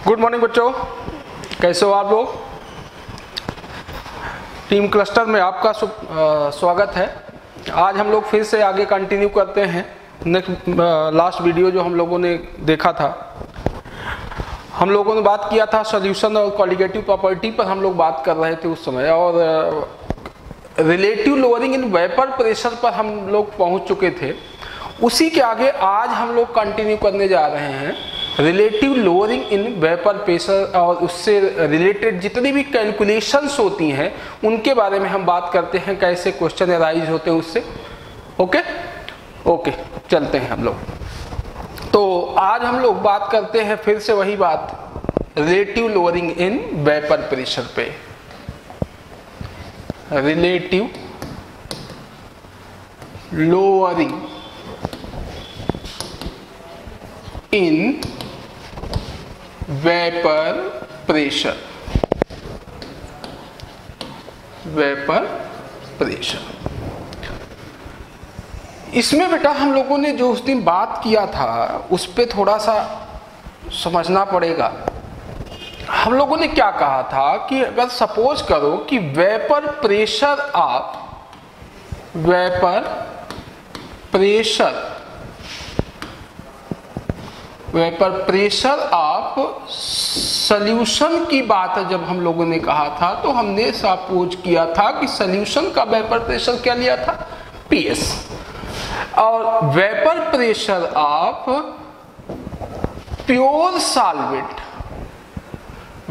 Good morning बच्चों, कैसे हो आप लोग। टीम क्लस्टर में आपका स्वागत है। आज हम लोग फिर से आगे कंटिन्यू करते हैं। लास्ट वीडियो जो हम लोगों ने देखा था, हम लोगों ने बात किया था सॉल्यूशन और कॉलिगेटिव प्रॉपर्टी पर हम लोग बात कर रहे थे उस समय, और relative lowering in vapour pressure पर हम लोग पहुंच चुके थे। उसी के आगे आज हम लोग कंटिन्यू करने जा रहे हैं relative lowering in vapour pressure, और उससे रिलेटेड जितनी भी कैलकुलेशंस होती हैं उनके बारे में हम बात करते हैं, कैसे क्वेश्चन अराइज होते हैं उससे। ओके, चलते हैं हम लोग। तो आज हम लोग बात करते हैं फिर से वही बात, relative lowering in vapour pressure पे। Relative lowering in vapour pressure. इसमें बेटा हम लोगों ने जो उस दिन बात किया था उस पे थोड़ा सा समझना पड़ेगा। हम लोगों ने क्या कहा था कि अगर सपोज करो कि वेपर प्रेशर ऑफ सॉल्यूशन की बात है। जब हम लोगों ने कहा था तो हमने सपोज किया था कि सॉल्यूशन का वेपर प्रेशर क्या लिया था, PS, और vapour pressure of pure solvent,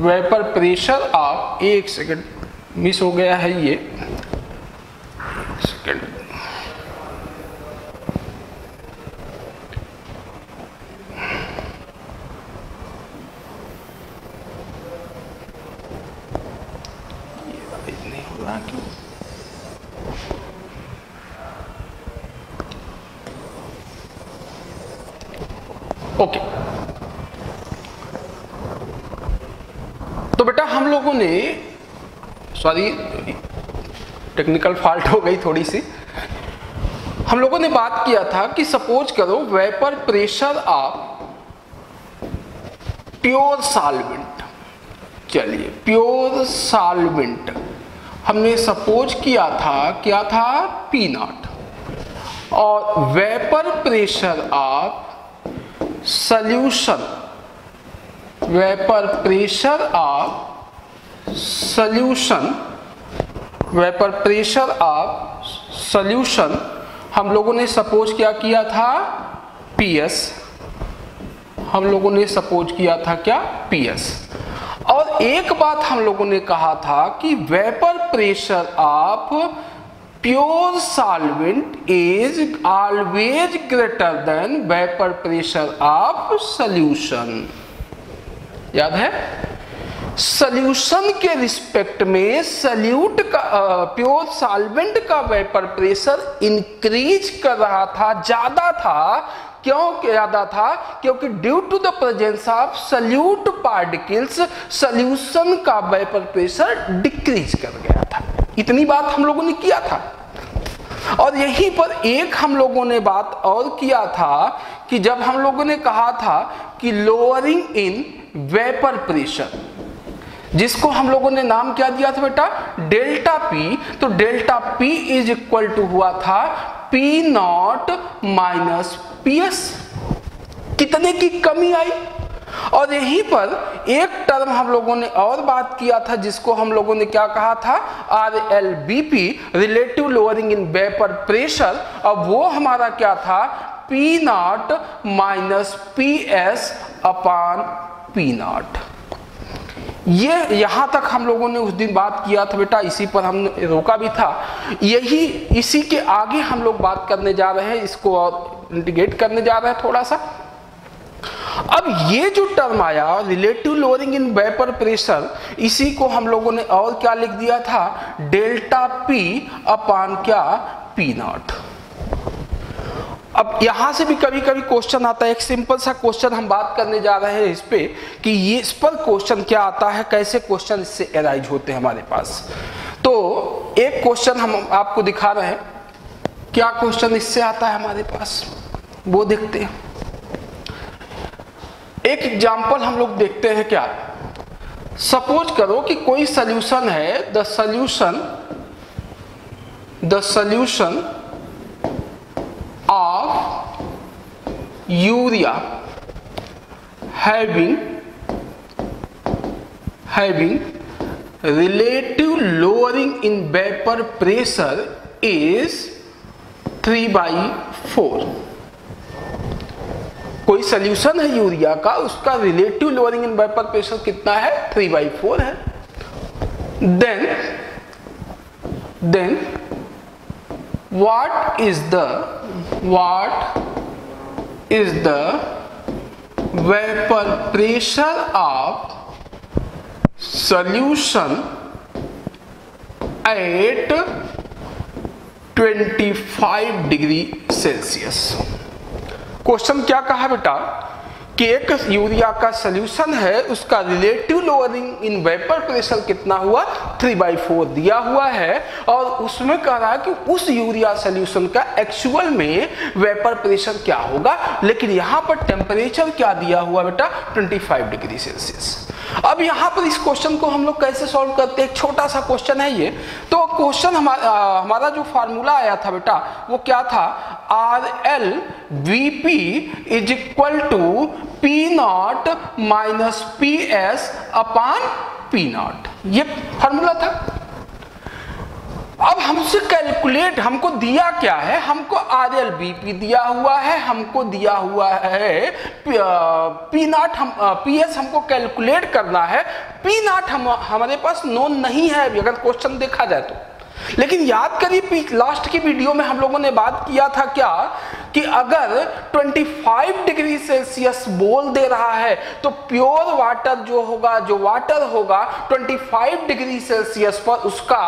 vapour pressure of, एक सेकंड मिस हो गया है ये, एक सेकंड, ओके। तो बेटा हम लोगों ने, सॉरी टेक्निकल फॉल्ट हो गई थोड़ी सी, हम लोगों ने बात किया था कि सपोज करो vapour pressure of pure solvent, चलिए प्योर सॉल्वेंट हमने सपोज किया था, क्या था, P0, और vapour pressure of solution, vapour pressure of solution हम लोगों ने सपोज क्या किया था, PS, हम लोगों ने सपोज किया था क्या, PS। और एक बात हम लोगों ने कहा था कि vapour pressure of pure solvent is always greater than vapour pressure of solution. याद है, सॉल्यूशन के रिस्पेक्ट में सॉल्यूट का प्योर सॉल्वेंट का वेपर प्रेशर इंक्रीज कर रहा था, ज्यादा था। क्यों ज्यादा था? क्योंकि due to the presence of solute particles solution का वेपर प्रेशर डिक्रीज कर गया था। इतनी बात हम लोगों ने किया था। और यहीं पर एक हम लोगों ने बात और किया था कि जब हम लोगों ने कहा था कि लोअरिंग इन वेपर प्रेशर, जिसको हम लोगों ने नाम क्या दिया था बेटा, डेल्टा P, तो delta P is equal to हुआ था P0 माइनस PS। कितने की कमी आई? और यहीं पर एक टर्म हम लोगों ने और बात किया था जिसको हम लोगों ने क्या कहा था, RLBP, relative lowering in vapour pressure, और वो हमारा क्या था, P0 minus PS upon P0। ये यहां तक हम लोगों ने उस दिन बात किया था बेटा, इसी पर हमने रोका भी था। यही इसी के आगे हम लोग बात करने जा रहे हैं, इसको और इंटीग्रेट करने जा रहे हैं थोड़ा सा। अब ये जो टर्म आया relative lowering in vapour pressure, इसी को हम लोगों ने और क्या लिख दिया था, डेल्टा P अपॉन क्या, P0। अब यहां से भी कभी कभी क्वेश्चन आता है, एक सिंपल सा क्वेश्चन हम बात करने जा रहे हैं इस पे कि ये इस पर क्वेश्चन क्या आता है, कैसे क्वेश्चन इससे अराइज होते हैं हमारे पास। तो एक क्वेश्चन हम आपको दिखा रहे हैं, क्या क्वेश्चन इससे आता है हमारे पास, वो देखते हैं। एक एग्जांपल हम लोग देखते हैं क्या। सपोज करो कि कोई सॉल्यूशन है, the solution of urea having relative lowering in vapor pressure is 3/4। कोई सॉल्यूशन है यूरिया का, उसका relative lowering in vapour pressure कितना है, 3/4 है। Then what is the vapor pressure of solution at 25 degree Celsius. Question क्या कहा बेटा कि एक यूरिया का सॉल्यूशन है, उसका relative lowering in vapour pressure कितना हुआ, 3/4 दिया हुआ है, और उसमें कह रहा है कि उस यूरिया सॉल्यूशन का एक्चुअल में वेपर प्रेशर क्या होगा, लेकिन यहां पर टेम्परेचर क्या दिया हुआ बेटा, 25 डिग्री सेल्सियस। अब यहां पर इस क्वेश्चन को हम लोग कैसे सॉल्व करते हैं, एक छोटा सा क्वेश्चन है ये। तो क्वेश्चन हमारा जो फार्मूला आया था बेटा वो क्या था, RLVP is equal to P0 minus PS upon P0, ये फार्मूला था। अब हमसे कैलकुलेट, हमको दिया क्या है, हमको RLVP दिया हुआ है, हमको दिया हुआ है P0, PS हमको कैलकुलेट करना है। P0 हमारे पास नोन नहीं है अगर क्वेश्चन देखा जाए तो। लेकिन याद करिए लास्ट की वीडियो में हम लोगों ने बात किया था क्या कि अगर 25 डिग्री सेल्सियस बोल दे रहा है तो प्योर वाटर जो वाटर होगा 25 डिग्री सेल्सियस पर उसका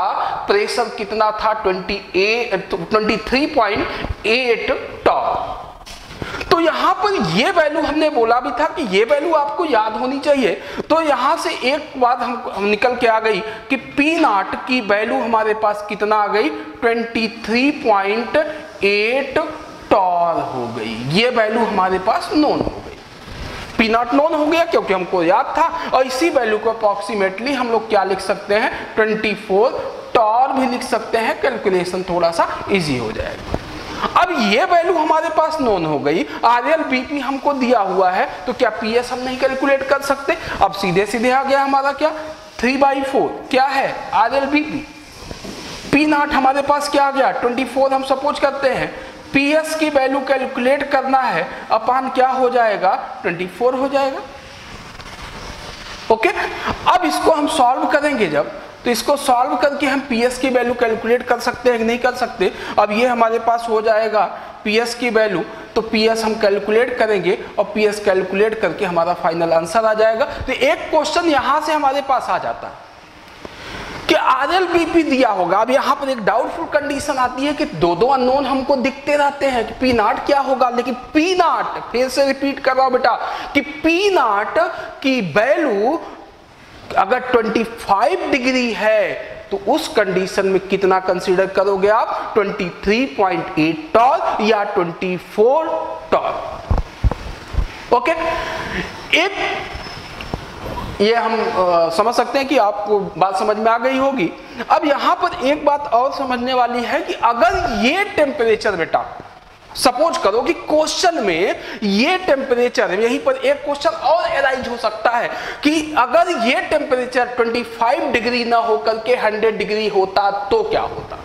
प्रेशर कितना था, 23.8 टॉप। तो यहां पर ये वैल्यू हमने बोला भी था कि ये वैल्यू आपको याद होनी चाहिए। तो यहां से एक बात हम निकल के आ गई कि P0 की वैल्यू हमारे पास कितना आ गई, 23.8 टॉर हो गई। ये वैल्यू हमारे पास नोन हो गई, P0 नोन हो गया क्योंकि हमको याद था। और इसी वैल्यू को अप्रोक्सीमेटली हम लोग क्या लिख सकते हैं, 24 टॉर भी लिख सकते हैं। कैलकुलेशन थोड़ा सा इजी हो जाएगा। अब ये वैल्यू हमारे पास नोन हो गई, RLVP हमको दिया हुआ है, तो क्या PS हम नहीं कैलकुलेट कर सकते। अब सीधे सीधे आ गया हमारा क्या, 3/4 क्या है RLVP, P0 हमारे पास क्या आ गया 24 हम सपोज करते हैं, PS की वैल्यू कैलकुलेट करना है, अपान क्या हो जाएगा 24 हो जाएगा। ओके, अब इसको हम सॉल्व करेंगे जब, तो इसको सॉल्व करके हम PS की वैल्यू कैलकुलेट कर सकते हैं कि नहीं कर सकते। अब ये हमारे पास हो जाएगा PS की वैल्यू, तो PS हम कैलकुलेट करेंगे और PS कैलकुलेट करके हमारा फाइनल आंसर आ जाएगा। तो एक क्वेश्चन यहां से हमारे पास आ जाता है कि RLVP दिया होगा। अब यहाँ पर एक डाउटफुल कंडीशन आती है कि दो अननोन हमको दिखते रहते हैं कि P0 क्या होगा, लेकिन P0 फिर से रिपीट कर रहा हूं बेटा कि P0 की वैल्यू अगर 25 डिग्री है तो उस कंडीशन में कितना कंसीडर करोगे आप, 23.8 टॉर या 24 टॉर। ओके, एक ये हम समझ सकते हैं कि आपको बात समझ में आ गई होगी। अब यहां पर एक बात और समझने वाली है कि अगर ये टेम्परेचर बेटा, सपोज करो कि क्वेश्चन में ये टेम्परेचर है, यहीं पर एक क्वेश्चन और एराइज हो सकता है कि अगर ये टेम्परेचर 25 डिग्री ना होकर के 100 डिग्री होता तो क्या होता।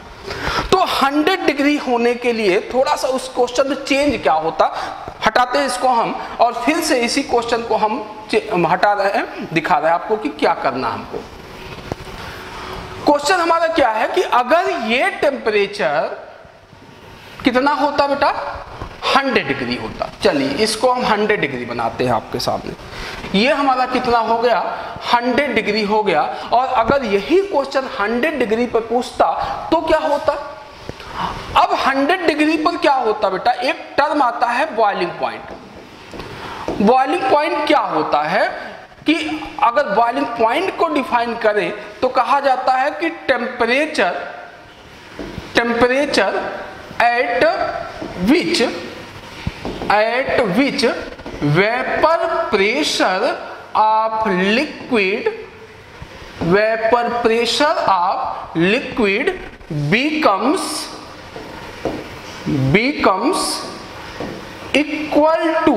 तो 100 डिग्री होने के लिए थोड़ा सा उस क्वेश्चन में चेंज क्या होता, हटाते हैं इसको हम और फिर से इसी क्वेश्चन को हम हटा रहे हैं, दिखा रहे हैं आपको कि क्या करना हमको। क्वेश्चन हमारा क्या है कि अगर ये टेम्परेचर कितना होता बेटा, 100 डिग्री होता। चलिए इसको हम 100 डिग्री बनाते हैं आपके सामने। ये हमारा कितना हो गया, 100 डिग्री हो गया। और अगर यही क्वेश्चन 100 डिग्री पर पूछता तो क्या होता। अब 100 डिग्री पर क्या होता बेटा, एक टर्म आता है बॉइलिंग पॉइंट। बॉइलिंग पॉइंट क्या होता है कि अगर बॉइलिंग पॉइंट को डिफाइन करें तो कहा जाता है कि temperature at which vapour pressure of liquid, vapour pressure of liquid becomes equal to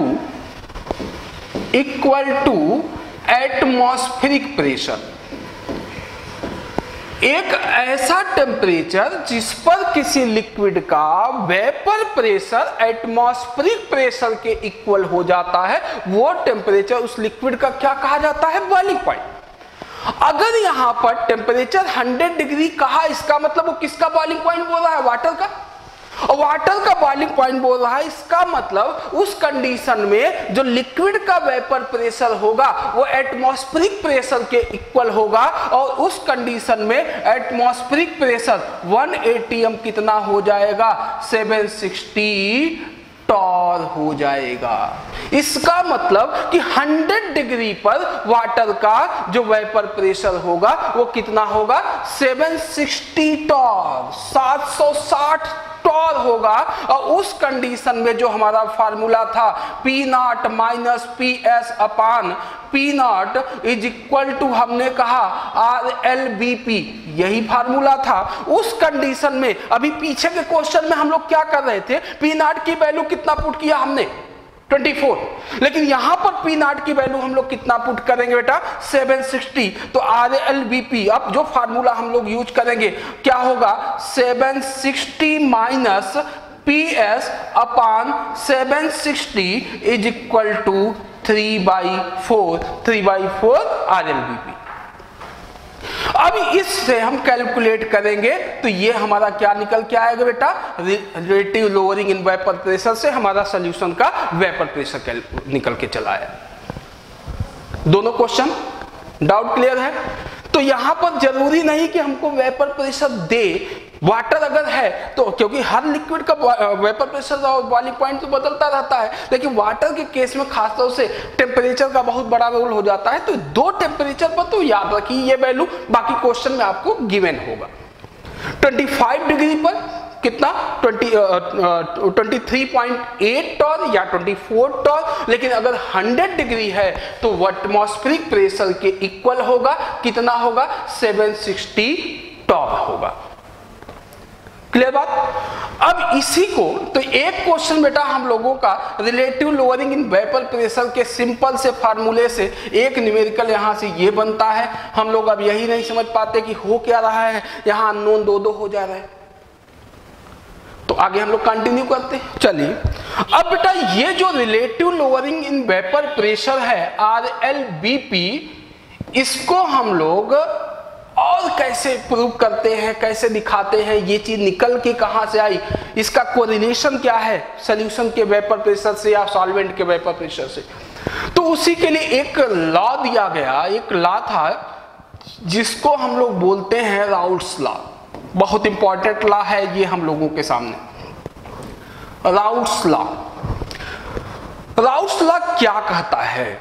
atmospheric pressure. एक ऐसा टेम्परेचर जिस पर किसी लिक्विड का वेपर प्रेशर एटमॉस्फेरिक प्रेशर के इक्वल हो जाता है, वो टेम्परेचर उस लिक्विड का क्या कहा जाता है? Boiling point. अगर यहां पर टेम्परेचर 100 डिग्री कहा, इसका मतलब वो किसका बॉइलिंग पॉइंट बोल रहा है? वाटर का। और वाटर का बॉइलिंग पॉइंट बोल रहा है, इसका मतलब उस कंडीशन में जो लिक्विड का वेपर प्रेशर होगा वो एटमॉस्फेरिक प्रेशर के इक्वल होगा, और उस कंडीशन में एटमॉस्फेरिक प्रेशर 1 atm कितना हो जाएगा? 760 टॉर हो जाएगा। इसका मतलब कि 100 डिग्री पर वाटर का जो वेपर प्रेशर होगा वो कितना होगा? 760 टॉर, 760 टॉर होगा। और उस कंडीशन में जो हमारा फार्मूला था P0 minus PS upon P0 is equal to, हमने कहा RLBP, यही फार्मूला था। उस कंडीशन में अभी पीछे के क्वेश्चन में हम लोग क्या कर रहे थे? P0 की वैल्यू कितना पुट किया हमने? 24। लेकिन यहां पर P0 की वैल्यू हम लोग कितना पुट करेंगे बेटा? 760। तो RLBP, अब जो फार्मूला हम लोग यूज करेंगे क्या होगा? 760 minus PS upon 760 is equal to 3/4 RLBP। अब इससे हम कैलकुलेट करेंगे तो ये हमारा क्या निकल के आएगा बेटा? Relative lowering in vapour pressure से हमारा सॉल्यूशन का वेपर प्रेशर निकल के चला आया। दोनों क्वेश्चन डाउट क्लियर है? तो यहां पर जरूरी नहीं कि हमको वेपर प्रेशर दे, वाटर अगर है तो, क्योंकि हर लिक्विड का वेपर प्रेशर और बॉइलिंग पॉइंट तो बदलता रहता है, लेकिन वाटर के केस में खासतौर से टेम्परेचर का बहुत बड़ा रोल हो जाता है। तो 2 टेम्परेचर पर तो याद रखिए ये वैल्यू, बाकी क्वेश्चन में आपको गिवन होगा। 25 डिग्री पर कितना? 23.8 टॉर या 24 टॉर। लेकिन अगर 100 डिग्री है तो वो एटमॉस्फेरिक प्रेशर के इक्वल होगा। कितना होगा? 760 टॉर होगा। क्लियर बात? अब इसी को तो एक क्वेश्चन बेटा हम लोगों का relative lowering in vapour pressure के सिंपल से फार्मूले से एक न्यूमेरिकल यहां से ये बनता है। हम लोग अब यही नहीं समझ पाते कि हो क्या रहा है, यहां अननोन 2 हो जा रहा है। तो आगे हम लोग कंटिन्यू करते हैं। चलिए अब बेटा ये जो relative lowering in vapour pressure है RLBP, इसको हम लोग और कैसे प्रूव करते हैं, कैसे दिखाते हैं, ये चीज निकल के कहां से आई, इसका कोरिलेशन क्या है सॉल्यूशन के वेपर प्रेशर से या सॉल्वेंट के वेपर प्रेशर से। तो उसी के लिए एक लॉ दिया गया, एक लॉ था जिसको हम लोग बोलते हैं राउल्ट्स लॉ। बहुत इंपॉर्टेंट लॉ है ये हम लोगों के सामने, राउल्ट्स लॉ। राउल्ट्स लॉ क्या कहता है?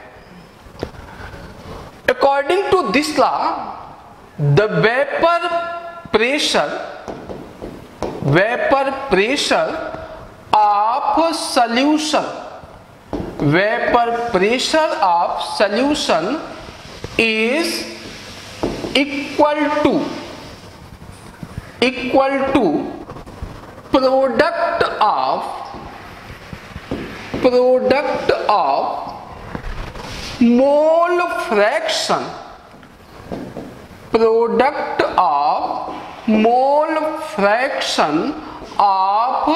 According to this law the vapor pressure of solution is equal to product of mole fraction of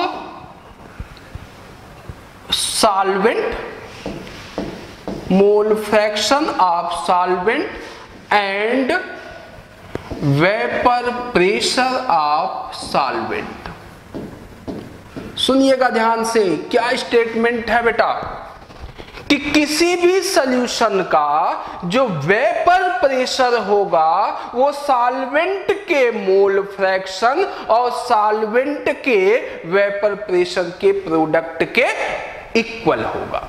solvent and vapor pressure of solvent। सुनिएगा ध्यान से, क्या स्टेटमेंट है बेटा कि किसी भी सॉल्यूशन का जो वेपर प्रेशर होगा वो सॉल्वेंट के मोल फ्रैक्शन और सॉल्वेंट के वेपर प्रेशर के प्रोडक्ट के इक्वल होगा।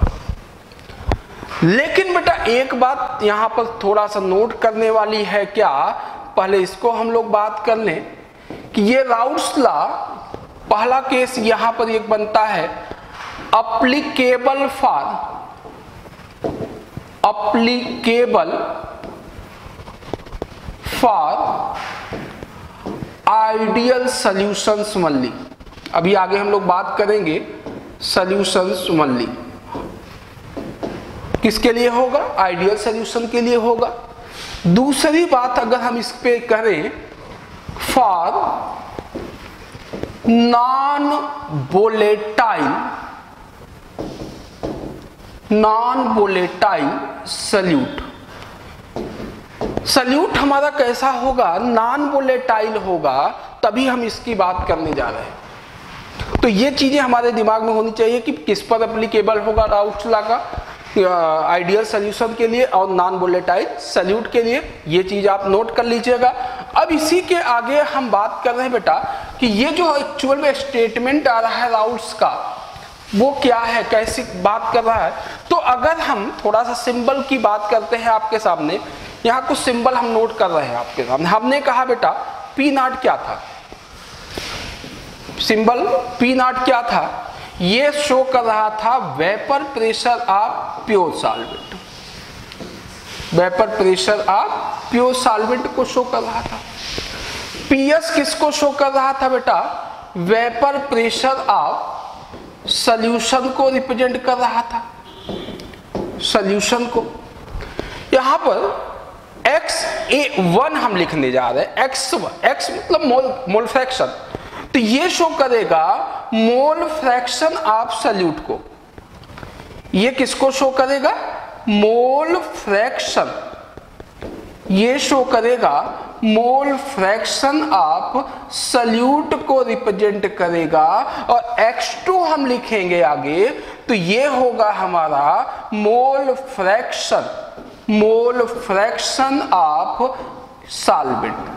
लेकिन बेटा एक बात यहां पर थोड़ा सा नोट करने वाली है, क्या? पहले इसको हम लोग बात कर लें कि ये राउल्ट्स लॉ, पहला केस यहां पर एक बनता है applicable for applicable for ideal solutions only। अभी आगे हम लोग बात करेंगे solutions only किसके लिए होगा, आइडियल सॉल्यूशन के लिए होगा। दूसरी बात अगर हम इस पे करें, for non volatile solute. Solute हमारा कैसा होगा, नॉन वोलेटाइल होगा, तभी हम इसकी बात करने जा रहे हैं। तो ये चीजें हमारे दिमाग में होनी चाहिए कि किस पर एप्लीकेबल होगा राउट्स लॉ का, आइडियल सॉल्यूशन के लिए और नॉन वोलेटाइल सल्यूट के लिए। ये चीज आप नोट कर लीजिएगा। अब इसी के आगे हम बात कर रहे हैं बेटा कि ये जो एक्चुअल में स्टेटमेंट आ रहा है राउट्स का, वो क्या है, कैसी बात कर रहा है। तो अगर हम थोड़ा सा सिंबल की बात करते हैं आपके सामने, यहाँ कुछ सिंबल हम नोट कर रहे हैं आपके सामने। हमने कहा बेटा पी नॉट क्या था, सिंबल पी नॉट क्या था, ये शो कर रहा था vapour pressure of pure solvent. Vapour pressure of pure solvent को शो कर रहा था। पीएस किसको शो कर रहा था बेटा, वेपर प्रेशर ऑफ सॉल्यूशन को रिप्रेजेंट कर रहा था, सॉल्यूशन को। यहां पर XA1 हम लिखने जा रहे हैं, x मतलब मोल फ्रैक्शन, तो ये शो करेगा मोल फ्रैक्शन ऑफ सल्यूट को। ये किसको शो करेगा, मोल फ्रैक्शन, ये शो करेगा मोल फ्रैक्शन ऑफ सल्यूट को रिप्रेजेंट करेगा। और x2 हम लिखेंगे आगे, तो ये होगा हमारा मोल फ्रैक्शन ऑफ सॉल्वेंट।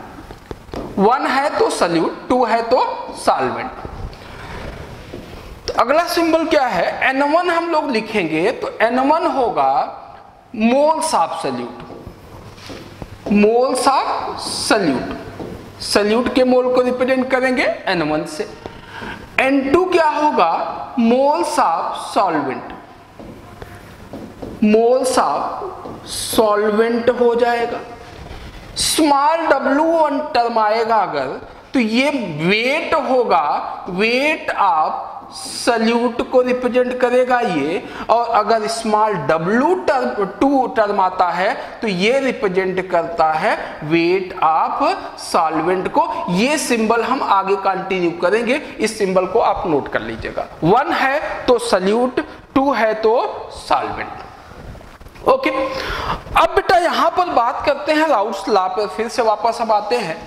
1 है तो सल्यूट, 2 है तो सॉल्वेंट। तो अगला सिंबल क्या है, N1 हम लोग लिखेंगे, तो N1 होगा moles of solute, moles of solute, solute के मोल को रिप्रेजेंट करेंगे N1 से। N2 क्या होगा, moles of solvent, moles of solvent हो जाएगा। स्मॉल w1 टर्म आएगा अगर, तो ये वेट होगा, वेट ऑफ सल्यूट को रिप्रेजेंट करेगा ये। और अगर स्मॉल w2 टर्म आता है, तो ये रिप्रेजेंट करता है वेट ऑफ सॉल्वेंट को। ये सिंबल हम आगे कंटिन्यू करेंगे, इस सिंबल को आप नोट कर लीजिएगा। 1 है तो सल्यूट, 2 है तो सॉल्वेंट। ओके, अब बेटा यहां पर बात करते हैं राउट्स लॉ पर, फिर से वापस हम आते हैं।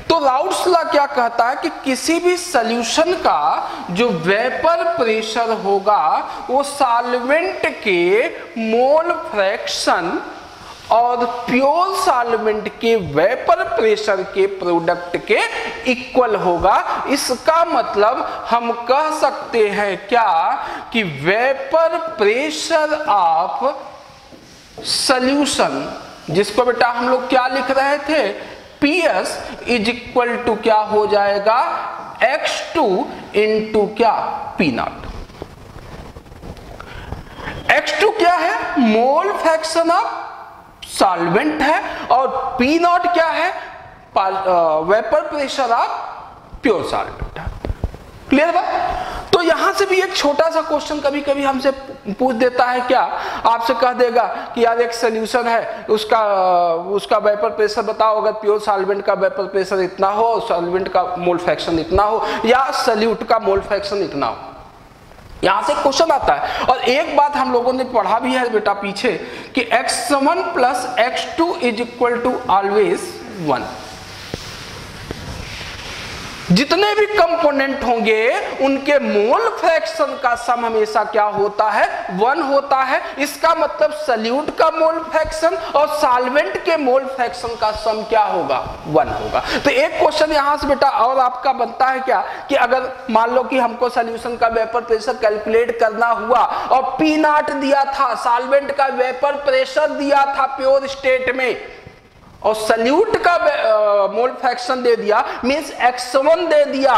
तो राउट्स लॉ क्या कहता है कि किसी भी सॉल्यूशन का जो वेपर प्रेशर होगा वो सॉल्वेंट के मोल फ्रैक्शन और प्योर सॉल्वेंट के वेपर प्रेशर के प्रोडक्ट के इक्वल होगा। इसका मतलब हम कह सकते हैं क्या कि वेपर प्रेशर ऑफ सॉल्यूशन, जिसको बेटा हम लोग क्या लिख रहे थे, PS इज इक्वल टू क्या हो जाएगा, X2 इंटू क्या, P नॉट। X2 क्या है, मोल फ्रैक्शन ऑफ सॉल्वेंट है, और P नॉट क्या है, vapour pressure of pure solvent है। क्लियर बात। तो यहां से भी एक छोटा सा क्वेश्चन कभी कभी हमसे पूछ देता है, क्या आपसे कह देगा कि यार एक सॉल्यूशन है, उसका वेपर प्रेशर बताओ, अगर प्योर सॉल्वेंट का वेपर प्रेशर इतना हो, सॉल्वेंट का मोल फ्रैक्शन इतना हो, या सॉल्यूट का मोल फ्रैक्शन इतना हो। यहां से क्वेश्चन आता है। और एक बात हम लोगों ने पढ़ा भी है बेटा पीछे कि x1 plus x2 is equal to always 1। जितने भी कंपोनेंट होंगे उनके मोल फ्रैक्शन का सम हमेशा क्या होता है, 1 होता है। इसका मतलब सल्यूट का मोल फ्रैक्शन और सॉल्वेंट के मोल फ्रैक्शन का सम क्या होगा, 1 होगा। तो एक क्वेश्चन यहां से बेटा और आपका बनता है क्या कि अगर मान लो कि हमको सॉल्यूशन का वेपर प्रेशर कैलकुलेट करना हुआ और P नॉट दिया था, सॉल्वेंट का वेपर प्रेशर दिया था प्योर स्टेट में, और सल्यूट का मोल फ्रैक्शन दे दिया, मींस x1 दे दिया,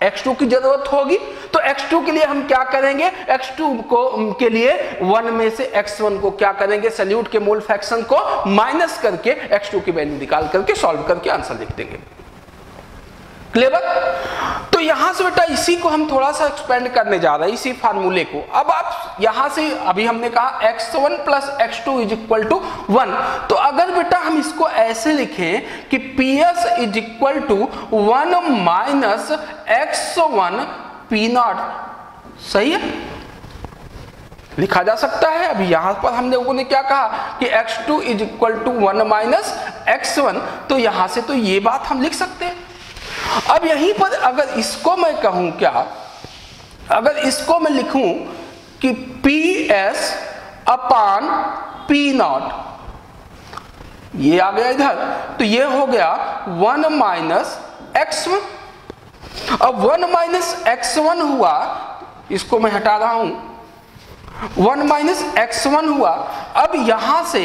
x2 की जरूरत होगी। तो x2 के लिए हम क्या करेंगे, x2 को के लिए 1 में से x1 को क्या करेंगे, सल्यूट के मोल फ्रैक्शन को माइनस करके x2 की वैल्यू निकाल करके सॉल्व करके आंसर लिख देंगे। क्लियर? तो यहां से बेटा इसी को हम थोड़ा सा एक्सपेंड करने जा रहे हैं, इसी फार्मूले को। अब आप यहां से अभी हमने कहा x1 plus x2 is equal to 1, तो अगर बेटा हम इसको ऐसे लिखें कि PS is equal to 1 minus x1 P0, सही है, लिखा जा सकता है। अभी यहां पर हम लोगों ने क्या कहा कि x2 is equal to 1 minus x1, तो यहां से तो ये बात हम लिख सकते हैं। अब यहीं पर अगर इसको मैं कहूं, क्या अगर इसको मैं लिखूं कि PS अपान P0, ये आ गया इधर, तो ये हो गया 1 माइनस x1। अब 1 माइनस x1 हुआ, इसको मैं हटा रहा हूं, 1 माइनस x1 हुआ। अब यहां से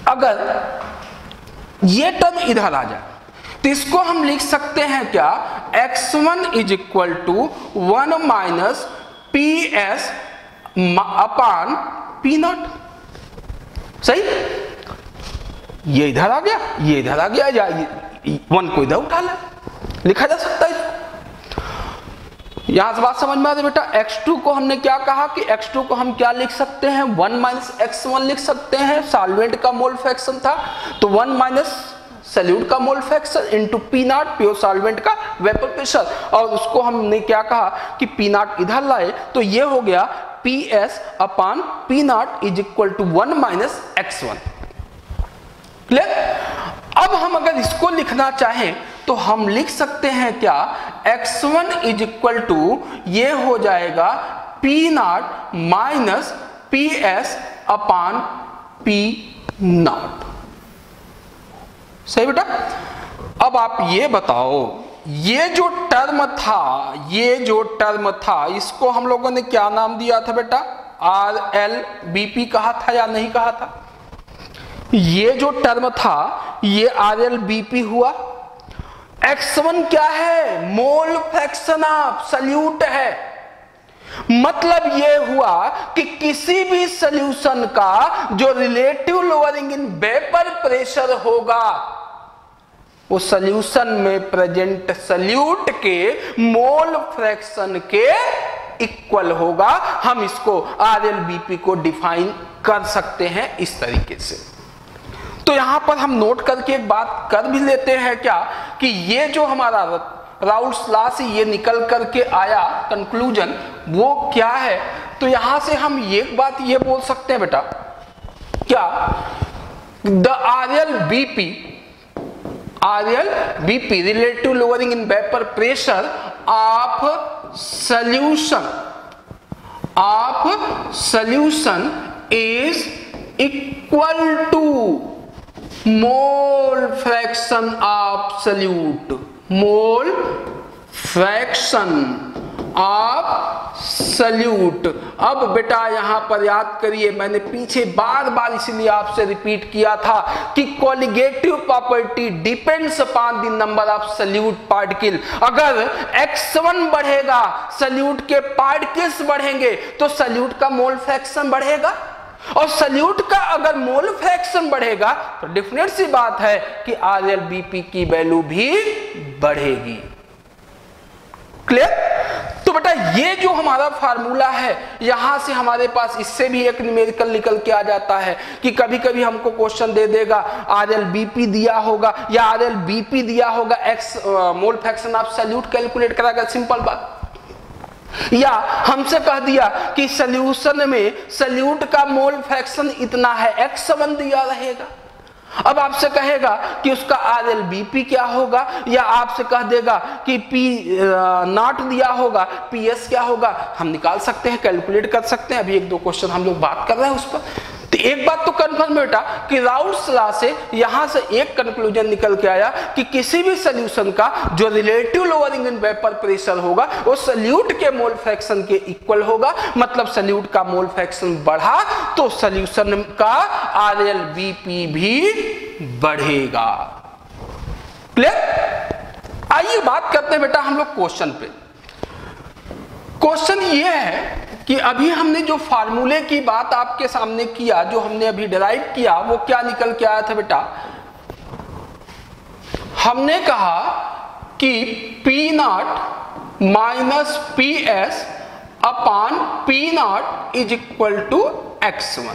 अगर ये टर्म इधर आ जाए तो इसको हम लिख सकते हैं क्या, x1 is equal to 1 minus PS upon P0, सही, ये इधर आ गया, ये इधर आ गया, 1 को इधर उठा ले, लिखा जा सकता है। यहां से बात समझ में आ रही बेटा। x2 को हमने क्या कहा कि x2 को हम क्या लिख सकते हैं, 1 माइनस x1 लिख सकते हैं, सॉल्वेंट का मोल फ्रैक्शन था, तो 1 माइनस सल्यूट का mole fraction into P0 pure solvent का वेपर प्रेशर, और उसको हमने क्या कहा कि P0 इधर लाए, तो ये हो गया PS upon P0 is equal to 1 minus x1। Clear? अब हम अगर इसको लिखना चाहें तो हम लिख सकते हैं क्या, x1 इज इक्वल टू ये हो जाएगा P0 minus PS upon P0, सही बेटा। अब आप ये बताओ, ये जो टर्म था, इसको हम लोगों ने क्या नाम दिया था बेटा, RLBP कहा था या नहीं कहा था? ये जो टर्म था ये RLBP हुआ। x1 क्या है, मोल फ्रैक्शन ऑफ सल्यूट है, मतलब ये हुआ कि किसी भी सॉल्यूशन का जो relative lowering in vapour pressure होगा वो सॉल्यूशन में प्रेजेंट सल्यूट के मोल फ्रैक्शन के इक्वल होगा। हम इसको RLBP को डिफाइन कर सकते हैं इस तरीके से। तो यहां पर हम नोट करके एक बात कर भी लेते हैं क्या, कि ये जो हमारा राउल्स लॉ से ये निकल करके आया कंक्लूजन, वो क्या है, तो यहां से हम एक बात ये बोल सकते हैं बेटा, क्या the RLBP relative lowering in vapour pressure of solution is equal to mole fraction of solute, mole fraction of solute. अब बेटा यहां पर याद करिए, मैंने पीछे बार बार इसलिए आपसे रिपीट किया था कि colligative property depends upon the number of solute particle. अगर x1 बढ़ेगा, सल्यूट के पार्टिकल्स बढ़ेंगे, तो सल्यूट का मोल फ्रैक्शन बढ़ेगा, और सल्यूट का अगर मोल फ्रैक्शन बढ़ेगा तो डेफिनेट सी बात है कि RLBP की वैल्यू भी बढ़ेगी। क्लियर? तो बेटा ये जो हमारा फार्मूला है, यहां से हमारे पास इससे भी एक न्यूमेरिकल निकल के आ जाता है कि कभी कभी हमको क्वेश्चन दे देगा RLBP दिया होगा या RLBP दिया होगा, x mole fraction of salute calculate कराएगा, सिंपल बात। या हमसे कह दिया कि सॉल्यूशन में सल्यूट का मोल फ्रैक्शन इतना है, x1 दिया रहेगा। अब आपसे कहेगा कि उसका RLBP क्या होगा, या आपसे कह देगा कि P0 दिया होगा, PS क्या होगा, हम निकाल सकते हैं, कैलकुलेट कर सकते हैं। अभी एक दो क्वेश्चन हम लोग बात कर रहे हैं उस पर। तो एक बात तो कंफर्म बेटा कि राउल्स लॉ से यहां से एक कंक्लूजन निकल के आया कि किसी भी सॉल्यूशन का जो relative lowering in vapour pressure होगा वो सल्यूट के मोल फ्रैक्शन के इक्वल होगा। मतलब सल्यूट का मोल फ्रैक्शन बढ़ा तो सॉल्यूशन का RLBP भी बढ़ेगा। क्लियर? आइए बात करते हैं बेटा हम लोग क्वेश्चन पे। क्वेश्चन ये है कि अभी हमने जो फार्मूले की बात आपके सामने किया, जो हमने अभी डिराइव किया, वो क्या निकल के आया था बेटा? हमने कहा कि P not minus P S upon P not is equal to x1।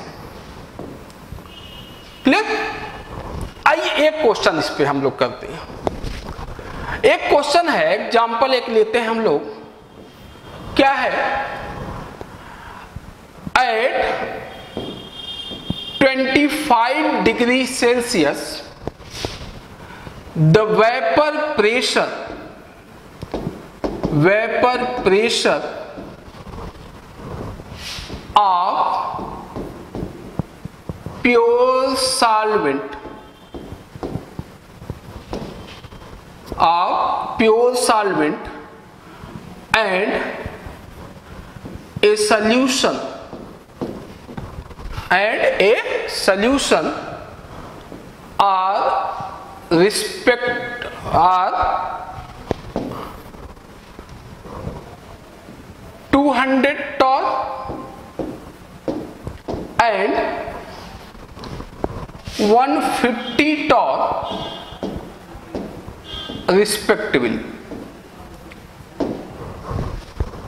Clear? आइए एक क्वेश्चन इस पे हम लोग करते हैं। एक क्वेश्चन है, एग्जाम्पल एक लेते हैं हम लोग। क्या है? At 25 degree Celsius the vapour pressure of pure solvent and a solution are 200 torr and 150 torr respectively।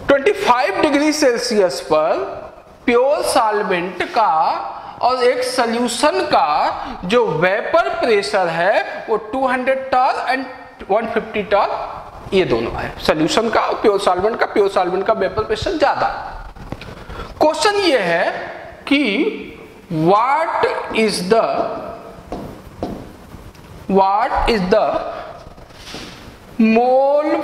25 degree Celsius पर प्योर सॉल्वेंट का और एक सॉल्यूशन का जो वेपर प्रेशर है वो 200 टॉर एंड 150 टॉर, ये दोनों है। सॉल्यूशन का और प्योर सॉल्वेंट का वेपर प्रेशर ज्यादा। क्वेश्चन ये है कि what is the mole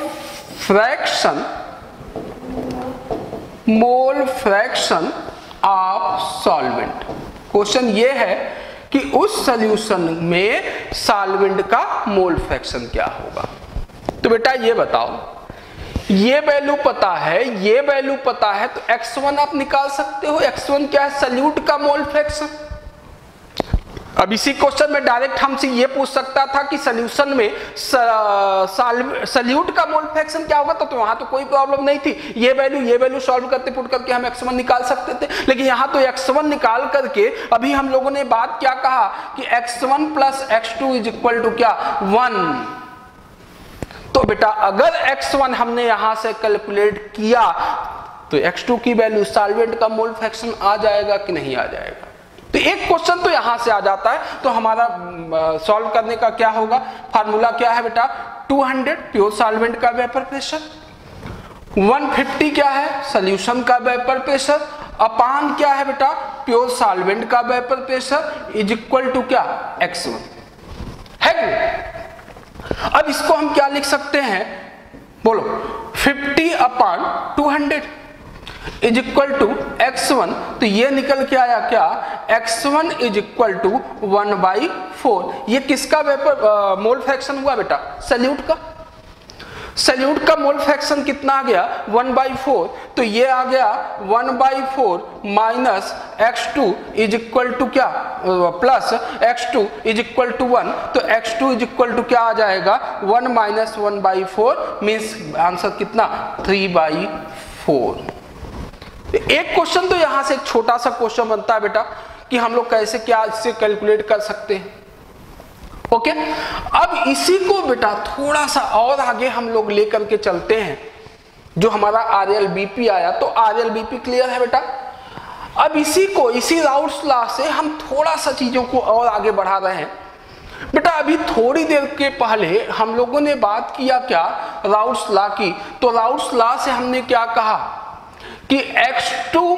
fraction of solvent. Question ये है कि उस सॉल्यूशन में सॉल्वेंट का मोल फ्रैक्शन क्या होगा। तो बेटा ये बताओ, ये वैल्यू पता है, ये वैल्यू पता है, तो x1 आप निकाल सकते हो। x1 क्या है? सॉल्यूट का मोल फ्रैक्शन। अब इसी क्वेश्चन में डायरेक्ट हमसे ये पूछ सकता था कि सॉल्यूशन में सॉल्यूट का मोल फ्रैक्शन क्या होगा, तो वहां तो कोई प्रॉब्लम नहीं थी। ये वैल्यू सॉल्व करते पुट करके हम x1 निकाल सकते थे। लेकिन यहां तो x1 निकाल करके अभी हम लोगों ने बात क्या कहा कि x1 plus x2 is equal to क्या? 1। तो बेटा अगर x1 हमने यहां से कैलकुलेट किया तो x2 की वैल्यू सॉल्वेंट का मोल फ्रैक्शन आ जाएगा कि नहीं आ जाएगा? तो एक क्वेश्चन तो यहां से आ जाता है। तो हमारा सॉल्व करने का क्या होगा? फार्मूला क्या है बेटा? 200 प्योर सॉल्वेंट का वेपर प्रेशर, 150 क्या है? सॉल्यूशन का वेपर प्रेशर, अपान क्या है बेटा? प्योर सॉल्वेंट का vapour pressure is equal to क्या? x1 है कि? अब इसको हम क्या लिख सकते हैं? बोलो। 50 अपान 200 इज इक्वल टू x1। तो ये निकल के आया क्या? x1 is equal to 1/4। ये किसका वेपर मोल फ्रैक्शन हुआ बेटा? सॉल्यूट का। सॉल्यूट का मोल फ्रैक्शन कितना आ गया? 1/4। तो ये आ गया 1/4 minus x2 is equal to क्या? Plus x2 is equal to 1। तो x2 इज इक्वल टू क्या आ जाएगा? 1 माइनस 1/4 मीन्स आंसर कितना? 3/4। एक क्वेश्चन तो यहां से एक छोटा सा क्वेश्चन बनता है बेटा कि हम लोग कैसे क्या इससे कैलकुलेट कर सकते हैं। ओके, अब इसी को बेटा थोड़ा सा और आगे हम लोग लेकर के चलते हैं। जो हमारा RLBP आया, तो RLBP क्लियर है बेटा। अब इसी राउट्स लॉ से हम थोड़ा सा चीजों को और आगे बढ़ा रहे हैं बेटा। अभी थोड़ी देर के पहले हम लोगों ने बात किया क्या? राउट्स लॉ की। तो राउट्स लॉ से हमने क्या कहा कि x2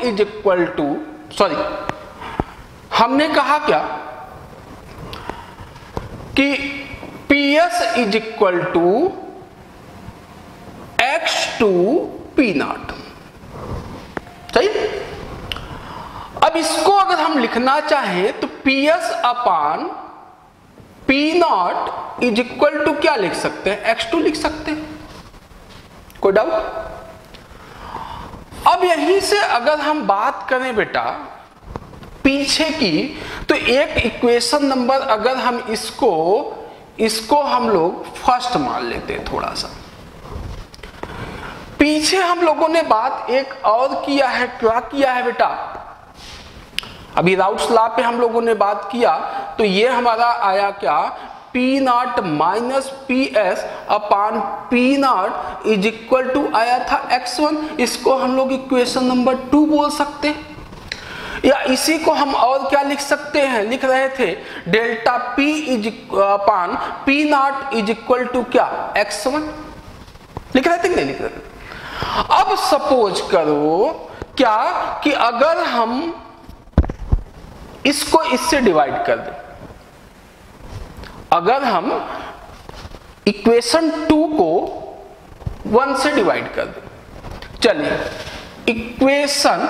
is equal to, sorry, हमने कहा क्या कि PS is equal to x2 P not. सही। अब इसको अगर हम लिखना चाहें तो PS upon P not is equal to क्या लिख सकते हैं? x2 लिख सकते हैं। कोई डाउट? अब यहीं से अगर हम बात करें बेटा पीछे की, तो एक इक्वेशन नंबर अगर हम इसको हम लोग फर्स्ट मान लेते हैं थोड़ा सा। पीछे हम लोगों ने बात एक और किया है, क्या किया है बेटा, अभी राउट्स लॉ पे हम लोगों ने बात किया, तो ये हमारा आया क्या, P not minus P S upon P not is equal to आया था x1। इसको हम लोग इक्वेशन नंबर 2 बोल सकते हैं, या इसी को हम और क्या लिख सकते हैं, लिख रहे थे delta P is upon P not is equal to क्या, x1 लिख रहे थे कि नहीं लिख रहे थे। अब सपोज करो क्या कि अगर हम इसको इससे डिवाइड कर दें, अगर हम इक्वेशन 2 को 1 से डिवाइड कर दें, चलिए इक्वेशन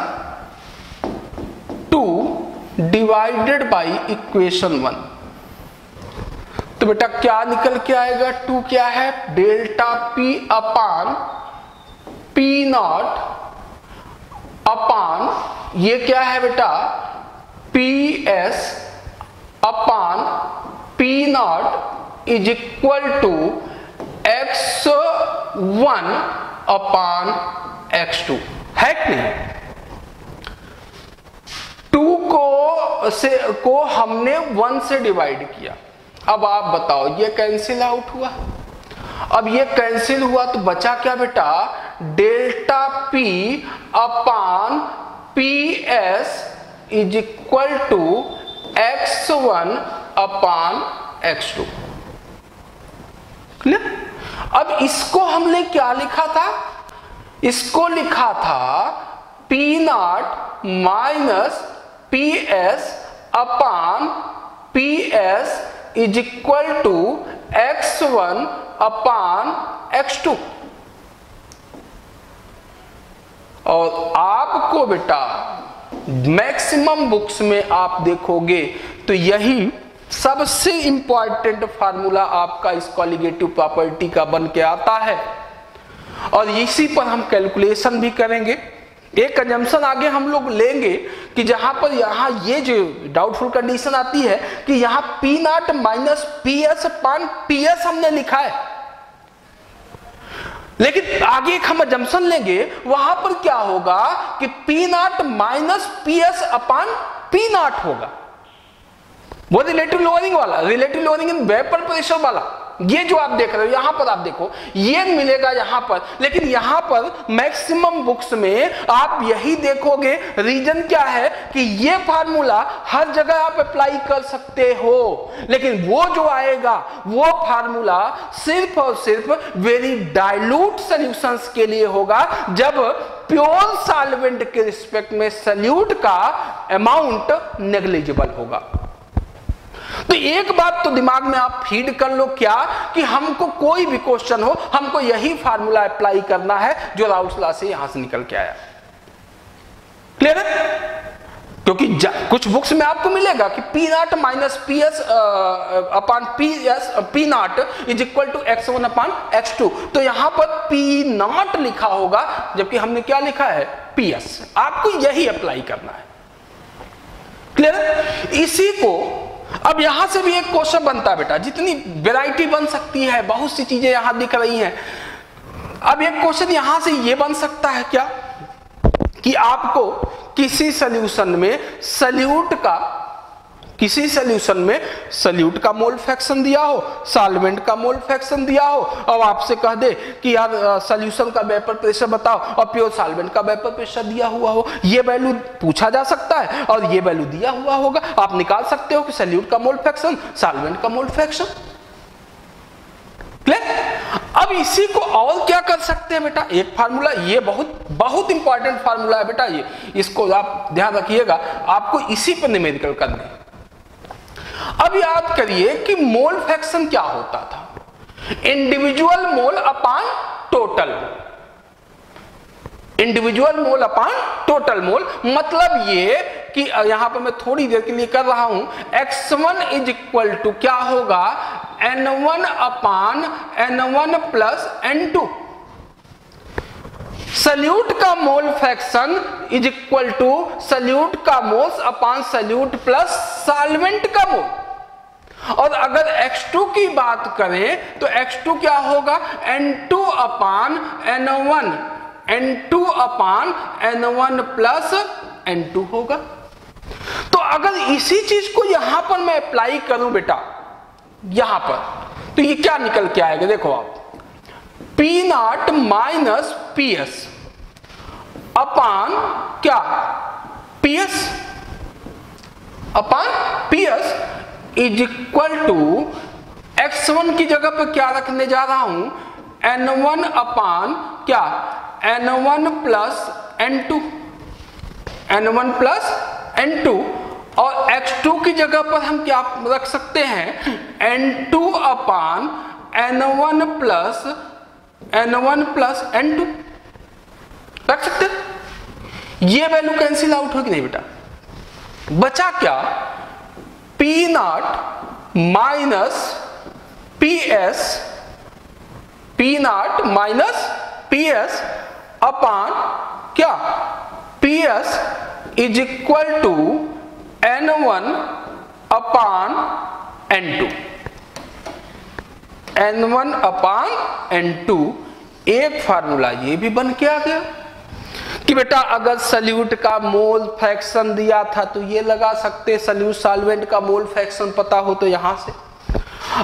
2 डिवाइडेड बाय इक्वेशन 1, तो बेटा क्या निकल के आएगा, 2 क्या है, delta P upon P nought upon ये क्या है बेटा, P S upon P not is equal to x1 upon x2, है कि नहीं। 2 को हमने 1 से डिवाइड किया, अब आप बताओ ये कैंसिल आउट हुआ, अब ये कैंसिल हुआ तो बचा क्या बेटा, delta P upon P S is equal to x1 upon x2, clear. अब इसको हमने क्या लिखा था, इसको लिखा था P not minus P S upon P S is equal to x1 upon x2। और आपको बेटा मैक्सिमम बुक्स में आप देखोगे तो यही सबसे इंपॉर्टेंट फार्मूला आपका इस कॉलिगेटिव प्रॉपर्टी का बन के आता है, और इसी पर हम कैलकुलेशन भी करेंगे। एक कंजम्पशन आगे हम लोग लेंगे कि जहां पर यहां ये जो डाउटफुल कंडीशन आती है कि यहां P not minus P S upon P S हमने लिखा है, लेकिन आगे एक हम अजम्पशन लेंगे वहां पर क्या होगा कि P not minus P S upon P not होगा, वो रिलेटिव लोअरिंग वाला, relative lowering in vapour pressure वाला, ये जो आप देख रहे हो यहां पर आप देखो ये मिलेगा यहां पर, लेकिन यहां पर मैक्सिमम बुक्स में आप यही देखोगे। रीजन क्या है कि ये फार्मूला हर जगह आप अप्लाई कर सकते हो, लेकिन वो जो आएगा वो फार्मूला सिर्फ और सिर्फ वेरी डाइल्यूट सॉल्यूशंस के लिए होगा, जब प्योर सॉल्वेंट के रिस्पेक्ट में सॉल्यूट का अमाउंट नेग्लिजिबल होगा। तो एक बात तो दिमाग में आप फीड कर लो क्या, कि हमको कोई भी क्वेश्चन हो हमको यही फार्मूला अप्लाई करना है जो राउट्स लॉ से यहां से निकल के आया, क्लियर है। क्योंकि कुछ बुक्स में आपको मिलेगा कि P not minus P S upon P not is equal to x1 upon x2, तो यहां पर पी नॉट लिखा होगा जबकि हमने क्या लिखा है, पी एस। आपको यही अप्लाई करना है, क्लियर है। इसी को अब यहां से भी एक क्वेश्चन बनता है बेटा, जितनी वैरायटी बन सकती है, बहुत सी चीजें यहां दिख रही हैं। अब एक क्वेश्चन यहां से ये बन सकता है क्या कि आपको किसी सॉल्यूशन में सॉल्यूट का मोल फ्रैक्शन दिया हो, सॉल्वेंट का मोल फ्रैक्शन दिया हो, और आपसे कह दे कि यार सॉल्यूशन का वेपर प्रेशर बताओ, और प्योर सॉल्वेंट का वेपर प्रेशर दिया हुआ हो, ये वैल्यू पूछा जा सकता है और ये वैल्यू दिया हुआ होगा, आप निकाल सकते हो कि सॉल्यूट का मोल फ्रैक्शन, सॉल्वेंट का मोल फ्रैक्शन, क्लियर। अब इसी को और क्या कर सकते हैं बेटा, एक फार्मूला, ये बहुत इंपॉर्टेंट फार्मूला है बेटा, ये इसको आप ध्यान रखिएगा, आपको इसी पर न्यूमेरिकल करना है। अब याद करिए कि मोल फ्रैक्शन क्या होता था, इंडिविजुअल मोल अपान टोटल मोल, इंडिविजुअल मोल अपान टोटल मोल, मतलब ये कि यहां पर मैं थोड़ी देर के लिए कर रहा हूं, x1 इज इक्वल टू क्या होगा, n1 अपान n1 प्लस n2, सॉल्यूट का mole fraction is equal to solute का moles upon solute plus solvent का मोल। और अगर x2 की बात करें तो x2 क्या होगा, n2 अपान n1 N2 अपान N1 प्लस N2 होगा। तो अगर इसी चीज को यहां पर मैं अप्लाई करूं बेटा यहां पर, तो ये क्या निकल के आएगा, देखो आप, P0 माइनस PS अपान क्या PS upon PS is equal to x1 की जगह पर क्या रखने जा रहा हूं, N1 अपान क्या N1 plus N2, N1 plus N2, और x2 की जगह पर हम क्या रख सकते हैं, N2 अपान N1 प्लस N2 रख सकते हैं। ये वैल्यू कैंसिल आउट होगी नहीं बेटा, बचा क्या, P0 माइनस PS अपान क्या PS is equal to N1 upon N2, N1 upon N2। एक फार्मूला ये भी बन के आ गया कि बेटा अगर सल्यूट का मोल फ्रैक्शन दिया था तो ये लगा सकते, सल्यूट सॉल्वेंट का मोल फ्रैक्शन पता हो तो यहां से,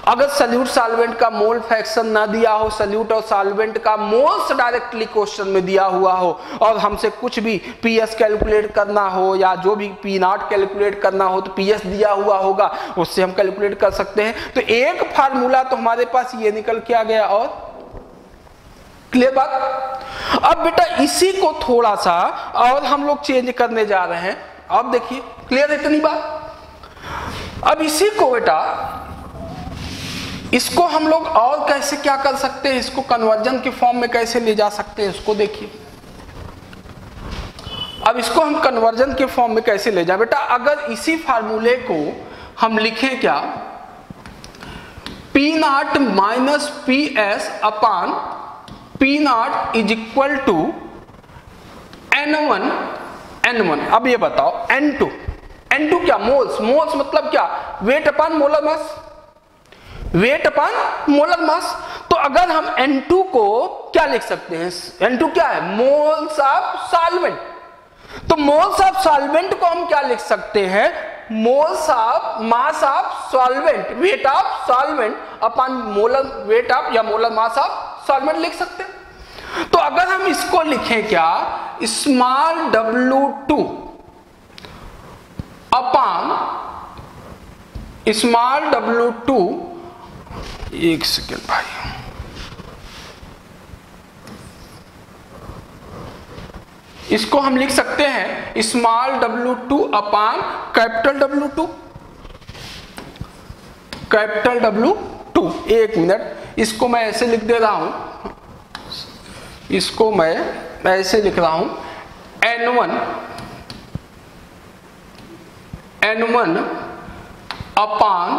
अगर सल्यूट सॉल्वेंट का मोल फ्रैक्शन ना दिया हो, सल्यूट और सॉल्वेंट का मोल्स डायरेक्टली क्वेश्चन में दिया हुआ हो, और हमसे कुछ भी PS कैलकुलेट करना हो या जो भी P0 कैलकुलेट करना हो तो PS दिया हुआ होगा, उससे हम कैलकुलेट कर सकते हैं। तो एक फार्मूला तो हमारे पास ये निकल के आ गया। और क्लियर बात। अब बेटा इसी को थोड़ा सा और हम लोग चेंज करने जा रहे हैं। अब देखिए क्लियर है इतनी बात। अब इसी को बेटा इसको हम लोग और कैसे क्या कर सकते हैं, इसको कन्वर्जन के फॉर्म में कैसे ले जा सकते हैं, इसको देखिए। अब इसको हम कन्वर्जन के फॉर्म में कैसे ले जाए बेटा, अगर इसी फार्मूले को हम लिखें क्या, P0 minus PS upon P0 is equal to N1। अब ये बताओ N2 क्या, मोल्स मतलब क्या, weight upon molar mass, weight upon molar mass. तो अगर हम N2 को क्या लिख सकते हैं, N2 क्या है, मोल्स ऑफ सॉल्वेंट। तो मोल्स ऑफ सॉल्वेंट को हम क्या लिख सकते हैं, moles of mass of solvent, weight of solvent upon molar weight of या मोलर मास ऑफ सॉल्वेंट लिख सकते हैं। तो अगर हम इसको लिखें क्या, स्मॉल w2 अपान स्मॉल w2, एक सेकेंड भाई, इसको हम लिख सकते हैं स्मॉल w2 अपान कैपिटल W2, कैपिटल W2। एक मिनट, इसको मैं ऐसे लिख दे रहा हूं, इसको मैं ऐसे लिख रहा हूं, N1 अपान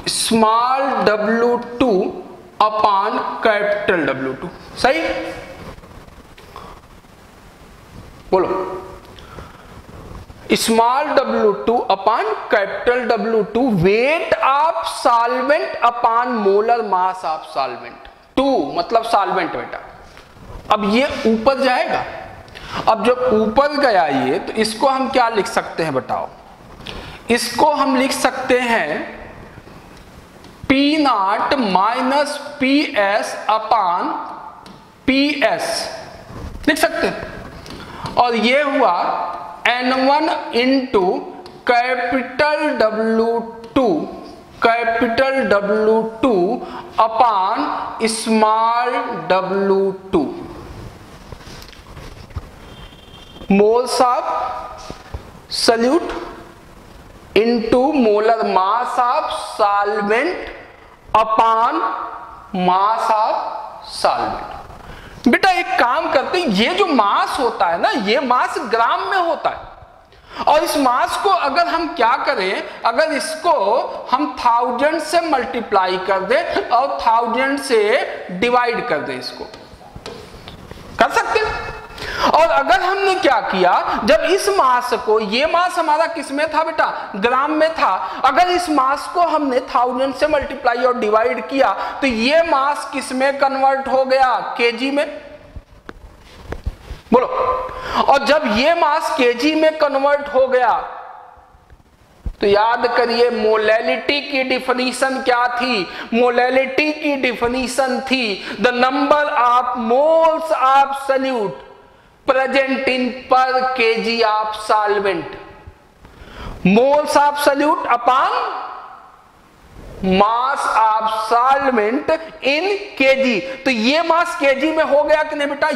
स्मॉल w2 अपान कैपिटल W2। सही बोलो, small w2 upon capital W2 weight of solvent upon molar mass of solvent. 2 मतलब सॉल्वेंट बेटा। अब ये ऊपर जाएगा, अब जब ऊपर गया ये, तो इसको हम क्या लिख सकते हैं बताओ, इसको हम लिख सकते हैं P0 minus PS upon PS लिख सकते हैं। और ये हुआ N1 into capital W2 upon small w2, moles of salute into molar mass of solvent upon mass of solvent. बेटा एक काम करते हैं, ये जो मास होता है ना, ये मास ग्राम में होता है, और इस मास को अगर हम क्या करें, अगर इसको हम 1000 से मल्टीप्लाई कर दें और 1000 से डिवाइड कर दें, इसको कर सकते हैं। और अगर हमने क्या किया, जब इस मास को, ये मास हमारा किस में था बेटा, ग्राम में था, अगर इस मास को हमने 1000 से मल्टीप्लाई और डिवाइड किया तो ये मास किस में कन्वर्ट हो गया, केजी में। बोलो। और जब ये मास केजी में कन्वर्ट हो गया तो याद करिए मोलैलिटी की डिफिनीशन क्या थी? मोलैलिटी की डिफिनीशन थी the number of moles of solute present in per kg of solvent. Moles of solute upon mass of solvent in kg. तो ये मास केजी में हो गया कि नहीं बेटा?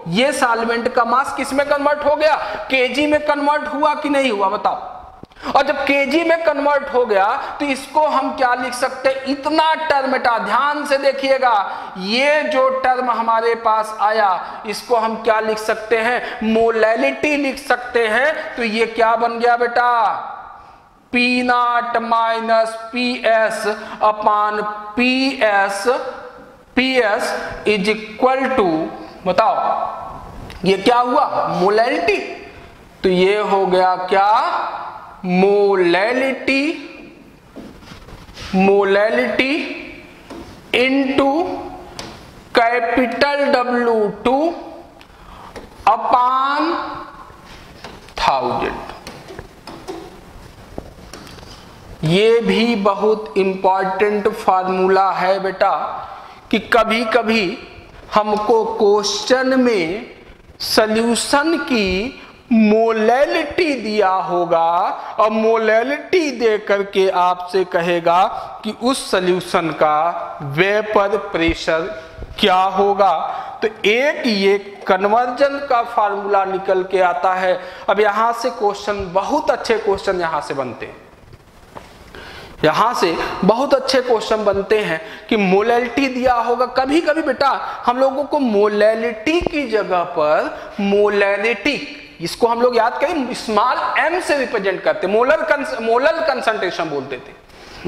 ये सॉल्वेंट का मास किस में कन्वर्ट हो गया? केजी में कन्वर्ट हुआ कि नहीं हुआ? बताओ। और जब केजी में कन्वर्ट हो गया तो इसको हम क्या लिख सकते हैं? इतना टर्म बेटा ध्यान से देखिएगा, ये जो टर्म हमारे पास आया इसको हम क्या लिख सकते हैं? मोलैलिटी लिख सकते हैं। तो ये क्या बन गया बेटा? P not minus P S upon P S is equal to, बताओ ये क्या हुआ? मोलैलिटी। तो ये हो गया क्या? Molality into capital W2 upon 1000। ये भी बहुत इंपॉर्टेंट फार्मूला है बेटा कि कभी कभी हमको क्वेश्चन में सॉल्यूशन की मोलैलिटी दिया होगा और मोलैलिटी दे करके आपसे कहेगा कि उस सॉल्यूशन का वेपर प्रेशर क्या होगा। तो एक ये कन्वर्जन का फार्मूला निकल के आता है। अब यहां से क्वेश्चन, बहुत अच्छे क्वेश्चन यहां से बनते हैं, यहां से बहुत अच्छे क्वेश्चन बनते हैं कि मोलैलिटी दिया होगा। कभी कभी बेटा हम लोगों को मोलैलिटी की जगह पर मोलैलिटी, इसको हम लोग याद करें स्मॉल m से रिप्रेजेंट करते, मोलर कंसंट्रेशन बोलते थे।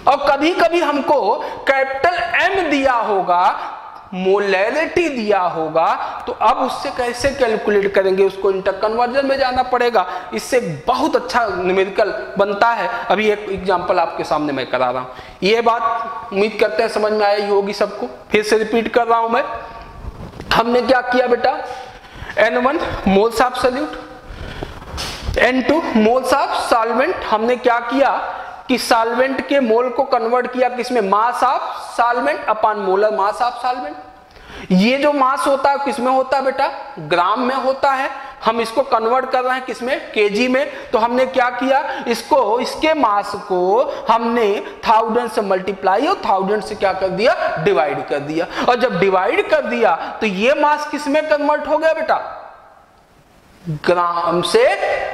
और कभी कभी हमको कैपिटल M दिया होगा, मोलैलिटी दिया होगा, तो अब उससे कैसे कैलकुलेट करेंगे? उसको इंटर कन्वर्जन में जाना पड़ेगा। इससे बहुत अच्छा न्यूमेरिकल बनता है। अभी एक एग्जांपल आपके सामने मैं करा रहा हूं। ये बात उम्मीद करते हैं समझ में आई होगी सबको। फिर से रिपीट कर रहा हूं मैं। हमने क्या किया बेटा? N1 moles of solute, N2 moles of solvent. हमने क्या किया कि सॉल्वेंट के मोल को कन्वर्ट किया किसमें? मास of solvent upon molar mass of solvent. ये जो मास होता है किसमें होता है बेटा? ग्राम में होता है। हम इसको कन्वर्ट कर रहे हैं किसमें? केजी में। तो हमने क्या किया? इसको, इसके मास को हमने 1000 से मल्टीप्लाई और 1000 से क्या कर दिया? डिवाइड कर दिया। और जब डिवाइड कर दिया तो ये मास किसमें कन्वर्ट हो गया बेटा? ग्राम से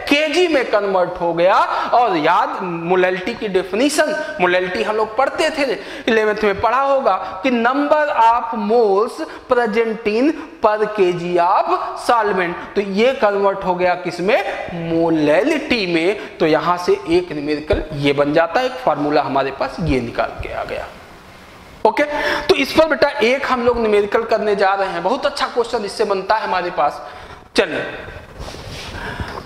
केजी में कन्वर्ट हो गया। और याद मोलैलिटी की डेफिनेशन, मोलैलिटी हम लोग पढ़ते थे 11th में पढ़ा होगा कि number of moles present in per kg of solvent. तो ये कन्वर्ट हो गया किसमें? मोलैलिटी में। तो यहां से एक न्यूमेरिकल ये बन जाता है, एक फार्मूला हमारे पास ये निकाल के आ गया। ओके, तो इस पर बेटा एक हम लोग न्यूमेरिकल करने जा रहे हैं। बहुत अच्छा क्वेश्चन इससे बनता है हमारे पास। चलिए,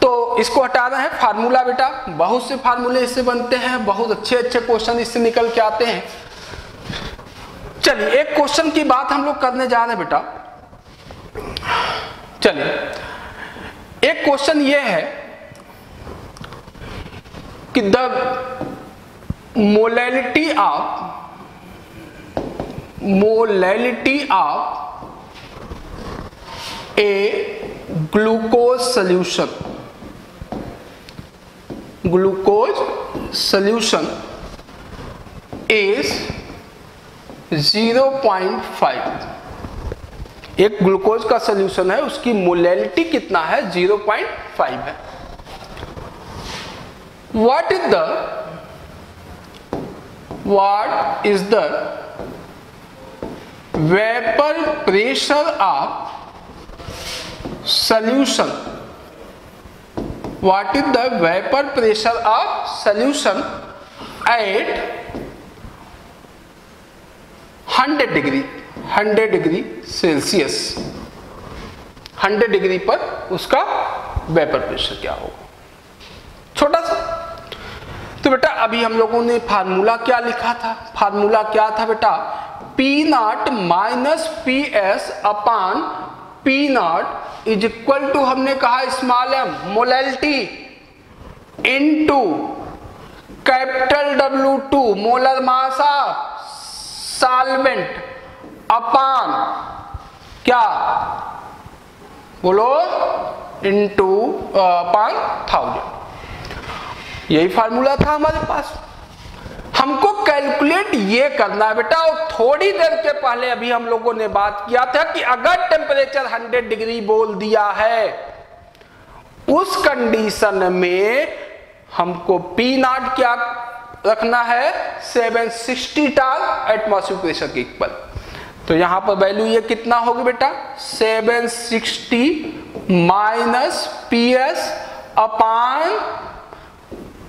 तो इसको हटा रहे हैं फार्मूला बेटा। बहुत से फार्मूले इससे बनते हैं, बहुत अच्छे अच्छे क्वेश्चन इससे निकल के आते हैं। चलिए, एक क्वेश्चन की बात हम लोग करने जा रहे हैं बेटा। चलिए, एक क्वेश्चन ये है कि the molality of A glucose solution is 0.5। एक ग्लूकोज का सॉल्यूशन है, उसकी मोलैलिटी कितना है? 0.5 है। What is the vapor pressure of solution? What is the vapor pressure of solution at 100 degree Celsius? 100 degree पर उसका वेपर प्रेशर क्या होगा? छोटा सा। तो बेटा अभी हम लोगों ने फार्मूला क्या लिखा था? फार्मूला क्या था बेटा? P0 minus P S upon P0 is equal to हमने कहा small m molality into capital W2 molar mass of solvent upon क्या बोलो इनटू अपान 1000। यही फार्मूला था हमारे पास। हमको कैलकुलेट ये करना है बेटा। और थोड़ी देर के पहले अभी हम लोगों ने बात किया था कि अगर टेम्परेचर 100 डिग्री बोल दिया है उस कंडीशन में हमको P0 क्या रखना है 760 टाल एटमॉस्फेरिक प्रेशर के इक्वल। तो यहां पर वैल्यू ये कितना होगी बेटा 760 minus PS upon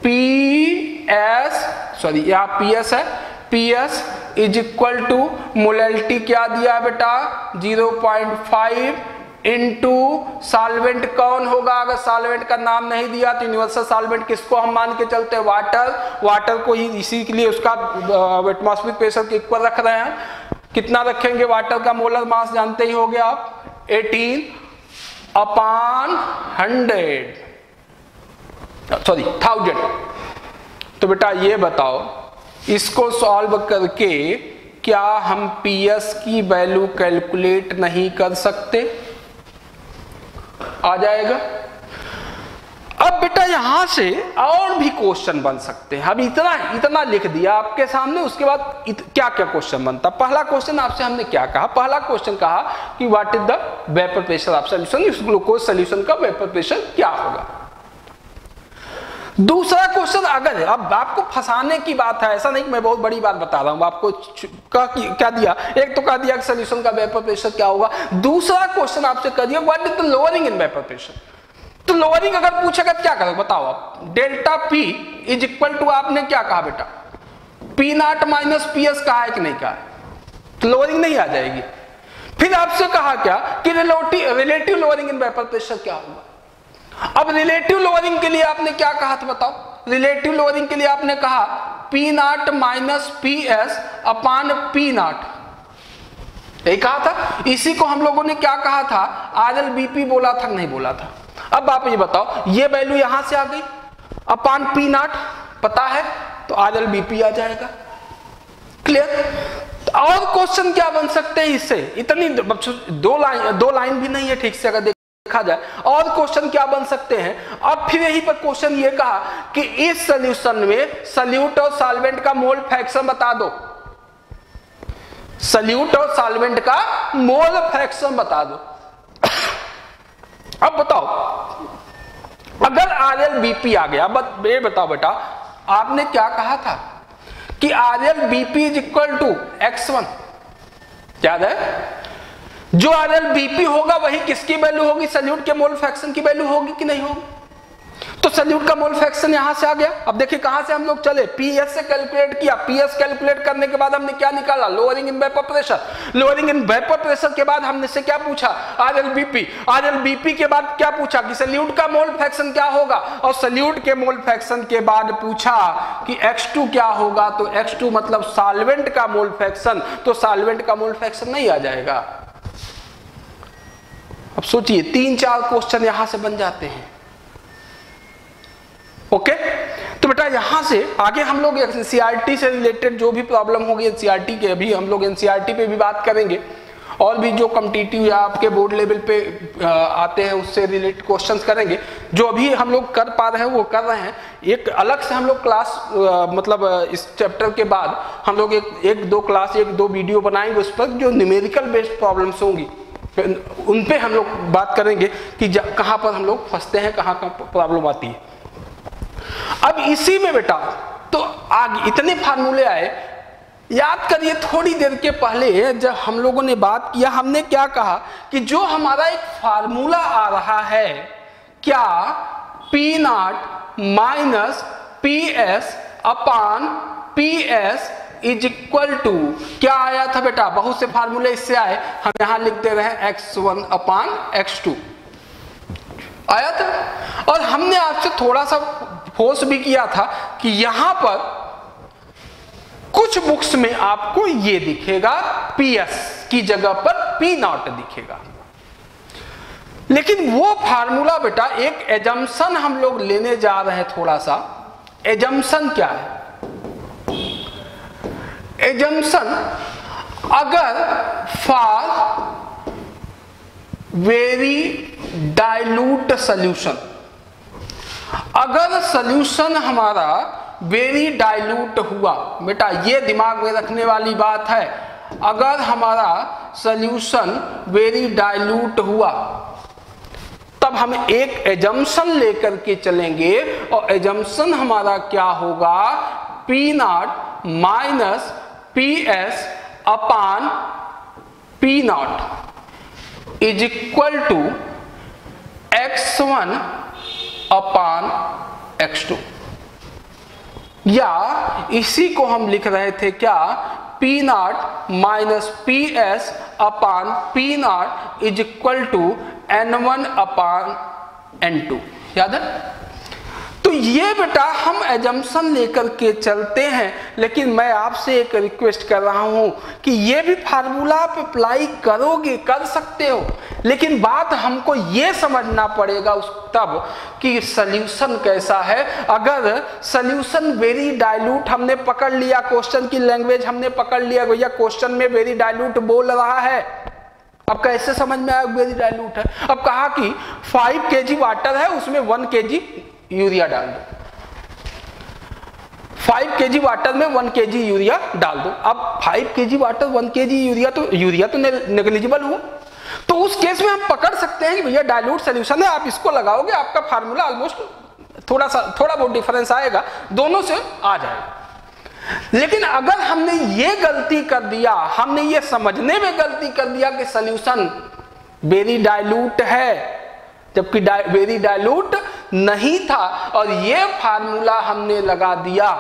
PS, sorry यहाँ PS है, PS is equal to molality क्या दिया है बेटा 0.5 इनटू सॉल्वेंट कौन होगा। अगर सॉल्वेंट का नाम नहीं दिया तो यूनिवर्सल सॉल्वेंट किसको हम मान के चलते हैं वाटर को ही, इसी के लिए उसका एटमॉस्फेरिक प्रेशर के इक्वल रख रहे हैं। कितना रखेंगे वाटर का मोलर मास जानते ही होगे आप 18 अपान 1000। तो बेटा ये बताओ इसको सॉल्व करके क्या हम PS की वैल्यू कैलकुलेट नहीं कर सकते? आ जाएगा। अब बेटा यहां से और भी क्वेश्चन बन सकते हैं। अब इतना लिख दिया आपके सामने, उसके बाद क्या क्या क्वेश्चन बनता। पहला क्वेश्चन आपसे हमने क्या कहा, पहला क्वेश्चन कहा कि what is the vapour pressure of solution, इस ग्लूकोज सॉल्यूशन का वेपर प्रेशर क्या होगा। दूसरा क्वेश्चन, अगर अब आपको फंसाने की बात है, ऐसा नहीं कि मैं बहुत बड़ी बात बता रहा हूं, आपको क्या दिया, एक तो कह दिया कि सॉल्यूशन का वेपर प्रेशर क्या होगा। दूसरा क्वेश्चन आपसे कह दिया what is the lowering in vapour pressure. तो लोअरिंग अगर पूछेगा क्या करोगे बताओ आप। Delta P is equal to आपने क्या कहा बेटा P0 माइनस PS कहा है कि नहीं कहा है, तो लोअरिंग नहीं आ जाएगी। फिर आपसे कहा क्या कि relative lowering in vapour pressure क्या होगा। अब रिलेटिव लोअरिंग के लिए आपने क्या कहा था बताओ। रिलेटिव लोअरिंग के लिए आपने कहा P0 minus PS upon P0, यही कहा था। इसी को हम लोगों ने क्या कहा था RLBP बोला था नहीं बोला था। अब आप ये बताओ ये वैल्यू यहां से आ गई अपान P0 पता है तो RLBP आ जाएगा। क्लियर। और क्वेश्चन क्या बन सकते हैं इससे, इतनी दो लाइन भी नहीं है ठीक से अगर देखा जाए। और क्वेश्चन क्या बन सकते हैं। अब फिर यही पर क्वेश्चन ये कहा कि इस सॉल्यूशन में सॉल्यूट और सॉल्वेंट का मोल फ्रैक्शन बता दो। सॉल्यूट और सॉल्वेंट का मोल फ्रैक्शन बता दो। अब बताओ अगर RLBP आ गया, ये बताओ बेटा आपने क्या कहा था कि RLBP is equal to X1, याद है। जो RLBP होगा वही किसकी वैल्यू होगी, सॉल्यूट के मोल फ्रैक्शन की वैल्यू होगी कि नहीं होगी। तो सॉल्यूट का मोल फ्रैक्शन यहां से आ गया। अब देखिए कहां से हम लोग चले, PS से कैलकुलेट किया। PS कैलकुलेट करने के बाद हमने क्या निकाला, lowering in vapour pressure. Lowering in vapour pressure के बाद हमने से क्या पूछा RLBP। RLBP के बाद क्या पूछा कि सॉल्यूट का मोल फ्रैक्शन क्या होगा, और सॉल्यूट के मोल फ्रैक्शन के बाद पूछा कि X2 क्या होगा। तो X2 मतलब सॉल्वेंट का मोल फ्रैक्शन, तो सॉल्वेंट का मोल फ्रैक्शन नहीं आ जाएगा। अब सोचिए 3-4 क्वेश्चन यहां से बन जाते हैं। ओके तो बेटा यहां से आगे हम लोग एनसीईआरटी से रिलेटेड जो भी प्रॉब्लम होगी एनसीईआरटी के, अभी हम लोग एनसीईआरटी पे भी बात करेंगे। और भी जो कॉम्पिटिटिव या आपके बोर्ड लेवल पे आते हैं उससे रिलेटेड क्वेश्चंस करेंगे। जो अभी हम लोग कर पा रहे हैं वो कर रहे हैं। एक अलग से हम लोग क्लास मतलब इस चैप्टर के बाद हम लोग एक दो क्लास, एक दो वीडियो बनाएंगे उस पर, जो न्यूमेरिकल बेस्ड प्रॉब्लम्स होंगी उन पे हम लोग बात करेंगे कि कहां पर हम लोग फंसते हैं, कहां प्रॉब्लम आती है। अब इसी में बेटा तो आगे इतने फार्मूले आए, याद करिए थोड़ी देर के पहले जब हम लोगों ने बात किया हमने क्या कहा कि जो हमारा एक फार्मूला आ रहा है क्या P0 minus PS upon PS is equal to क्या आया था बेटा, बहुत से फार्मूले इससे आए, हम यहां लिखते रहे X1 अपान X2 आया था। और हमने आपसे थोड़ा सा फोर्स भी किया था कि यहां पर कुछ बुक्स में आपको ये दिखेगा PS की जगह पर P0 दिखेगा। लेकिन वो फार्मूला बेटा एक एजम्पशन हम लोग लेने जा रहे हैं, थोड़ा सा एजम्पशन क्या है? एजम्पशन, अगर फॉर वेरी डाइल्यूट सॉल्यूशन, अगर सॉल्यूशन हमारा वेरी डाइल्यूट हुआ, बेटा ये दिमाग में रखने वाली बात है, अगर हमारा सॉल्यूशन वेरी डाइल्यूट हुआ तब हम एक एजम्पशन लेकर के चलेंगे और एजम्पशन हमारा क्या होगा? P not minus P S upon P not is equal to x1 upon x2, या इसी को हम लिख रहे थे क्या? P not minus P S upon P not is equal to n1 upon n2, याद है? तो ये बेटा हम एजम्पशन लेकर के चलते हैं, लेकिन मैं आपसे एक रिक्वेस्ट कर रहा हूं कि ये भी फार्मूला आप अप्लाई करोगे, कर सकते हो, लेकिन बात हमको ये समझना पड़ेगा उस तब कि सॉल्यूशन कैसा है। अगर सॉल्यूशन वेरी डाइल्यूट हमने पकड़ लिया, क्वेश्चन की लैंग्वेज हमने पकड़ लिया, भैया क्वेश्चन में वेरी डाइल्यूट बोल रहा है, अब कैसे समझ में आया वेरी डाइल्यूट है? अब कहा कि 5 kg वाटर है, उसमें 1 kg यूरिया डाल दो, 5 kg वाटर में 1 kg यूरिया डाल दो। अब 5 kg वाटर 1 kg यूरिया तो नेग्लिजिबल हुआ, तो उस केस में हम पकड़ सकते हैं कि भैया डाइल्यूट सॉल्यूशन है, आप इसको लगाओगे, आपका फार्मूला ऑलमोस्ट थोड़ा बहुत डिफरेंस आएगा, दोनों से आ जाएगा। लेकिन अगर हमने ये गलती कर दिया, हमने ये समझने में गलती कर दिया कि सॉल्यूशन वेरी डाइल्यूट है, जबकि वेरी डाइल्यूट नहीं था, और ये फार्मूला हमने लगा दिया,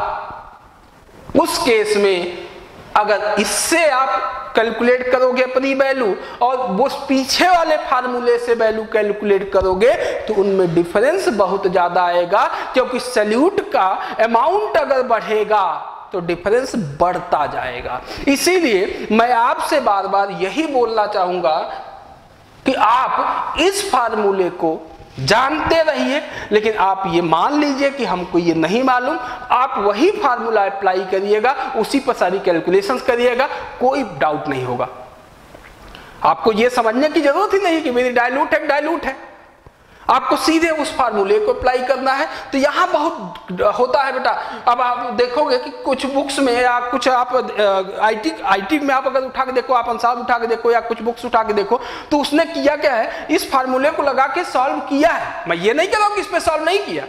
उस केस में अगर इससे आप कैलकुलेट करोगे अपनी वैल्यू और वो पीछे वाले फार्मूले से वैल्यू कैलकुलेट करोगे तो उनमें डिफरेंस बहुत ज्यादा आएगा, क्योंकि सॉल्यूट का अमाउंट अगर बढ़ेगा तो डिफरेंस बढ़ता जाएगा। इसीलिए मैं आपसे बार बार यही बोलना चाहूंगा कि आप इस फार्मूले को जानते रहिए, लेकिन आप ये मान लीजिए कि हमको ये नहीं मालूम, आप वही फार्मूला अप्लाई करिएगा, उसी पर सारी कैलकुलेशंस करिएगा, कोई डाउट नहीं होगा। आपको ये समझने की जरूरत ही नहीं कि मेरी डाइल्यूट है, आपको सीधे उस फार्मूले को अप्लाई करना है। तो यहाँ बहुत होता है बेटा, अब आप देखोगे कि कुछ बुक्स में या कुछ आप आईटी में आप अगर उठा के देखो, आप अंसार उठा के देखो या कुछ बुक्स उठा के देखो, तो उसने किया क्या है, इस फार्मूले को लगा के सॉल्व किया है। मैं ये नहीं कह रहा हूं कि इस पे सॉल्व नहीं किया,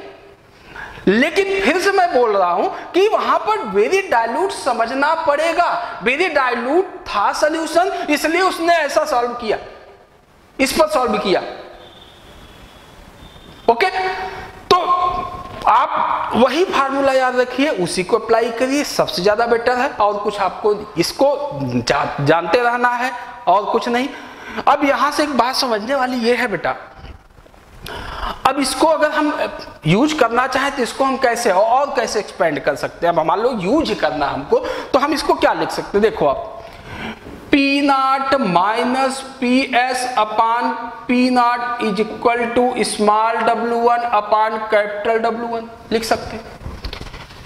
लेकिन फिर से मैं बोल रहा हूं कि वहां पर वेरी डाइल्यूट समझना पड़ेगा। वेरी डाइल्यूट था सॉल्यूशन, इसलिए उसने ऐसा सॉल्व किया, इस पर सॉल्व किया। ओके, तो आप वही फार्मूला याद रखिए, उसी को अप्लाई करिए, सबसे ज्यादा बेटर है। और कुछ आपको इसको जानते रहना है और कुछ नहीं। अब यहां से एक बात समझने वाली ये है बेटा, अब इसको अगर हम यूज करना चाहें तो इसको हम कैसे और कैसे एक्सपेंड कर सकते हैं। अब मान लो यूज करना हमको, तो हम इसको क्या लिख सकते हैं, देखो आप P not minus P S upon P not is equal to small w1 upon capital W1 लिख सकते हैं।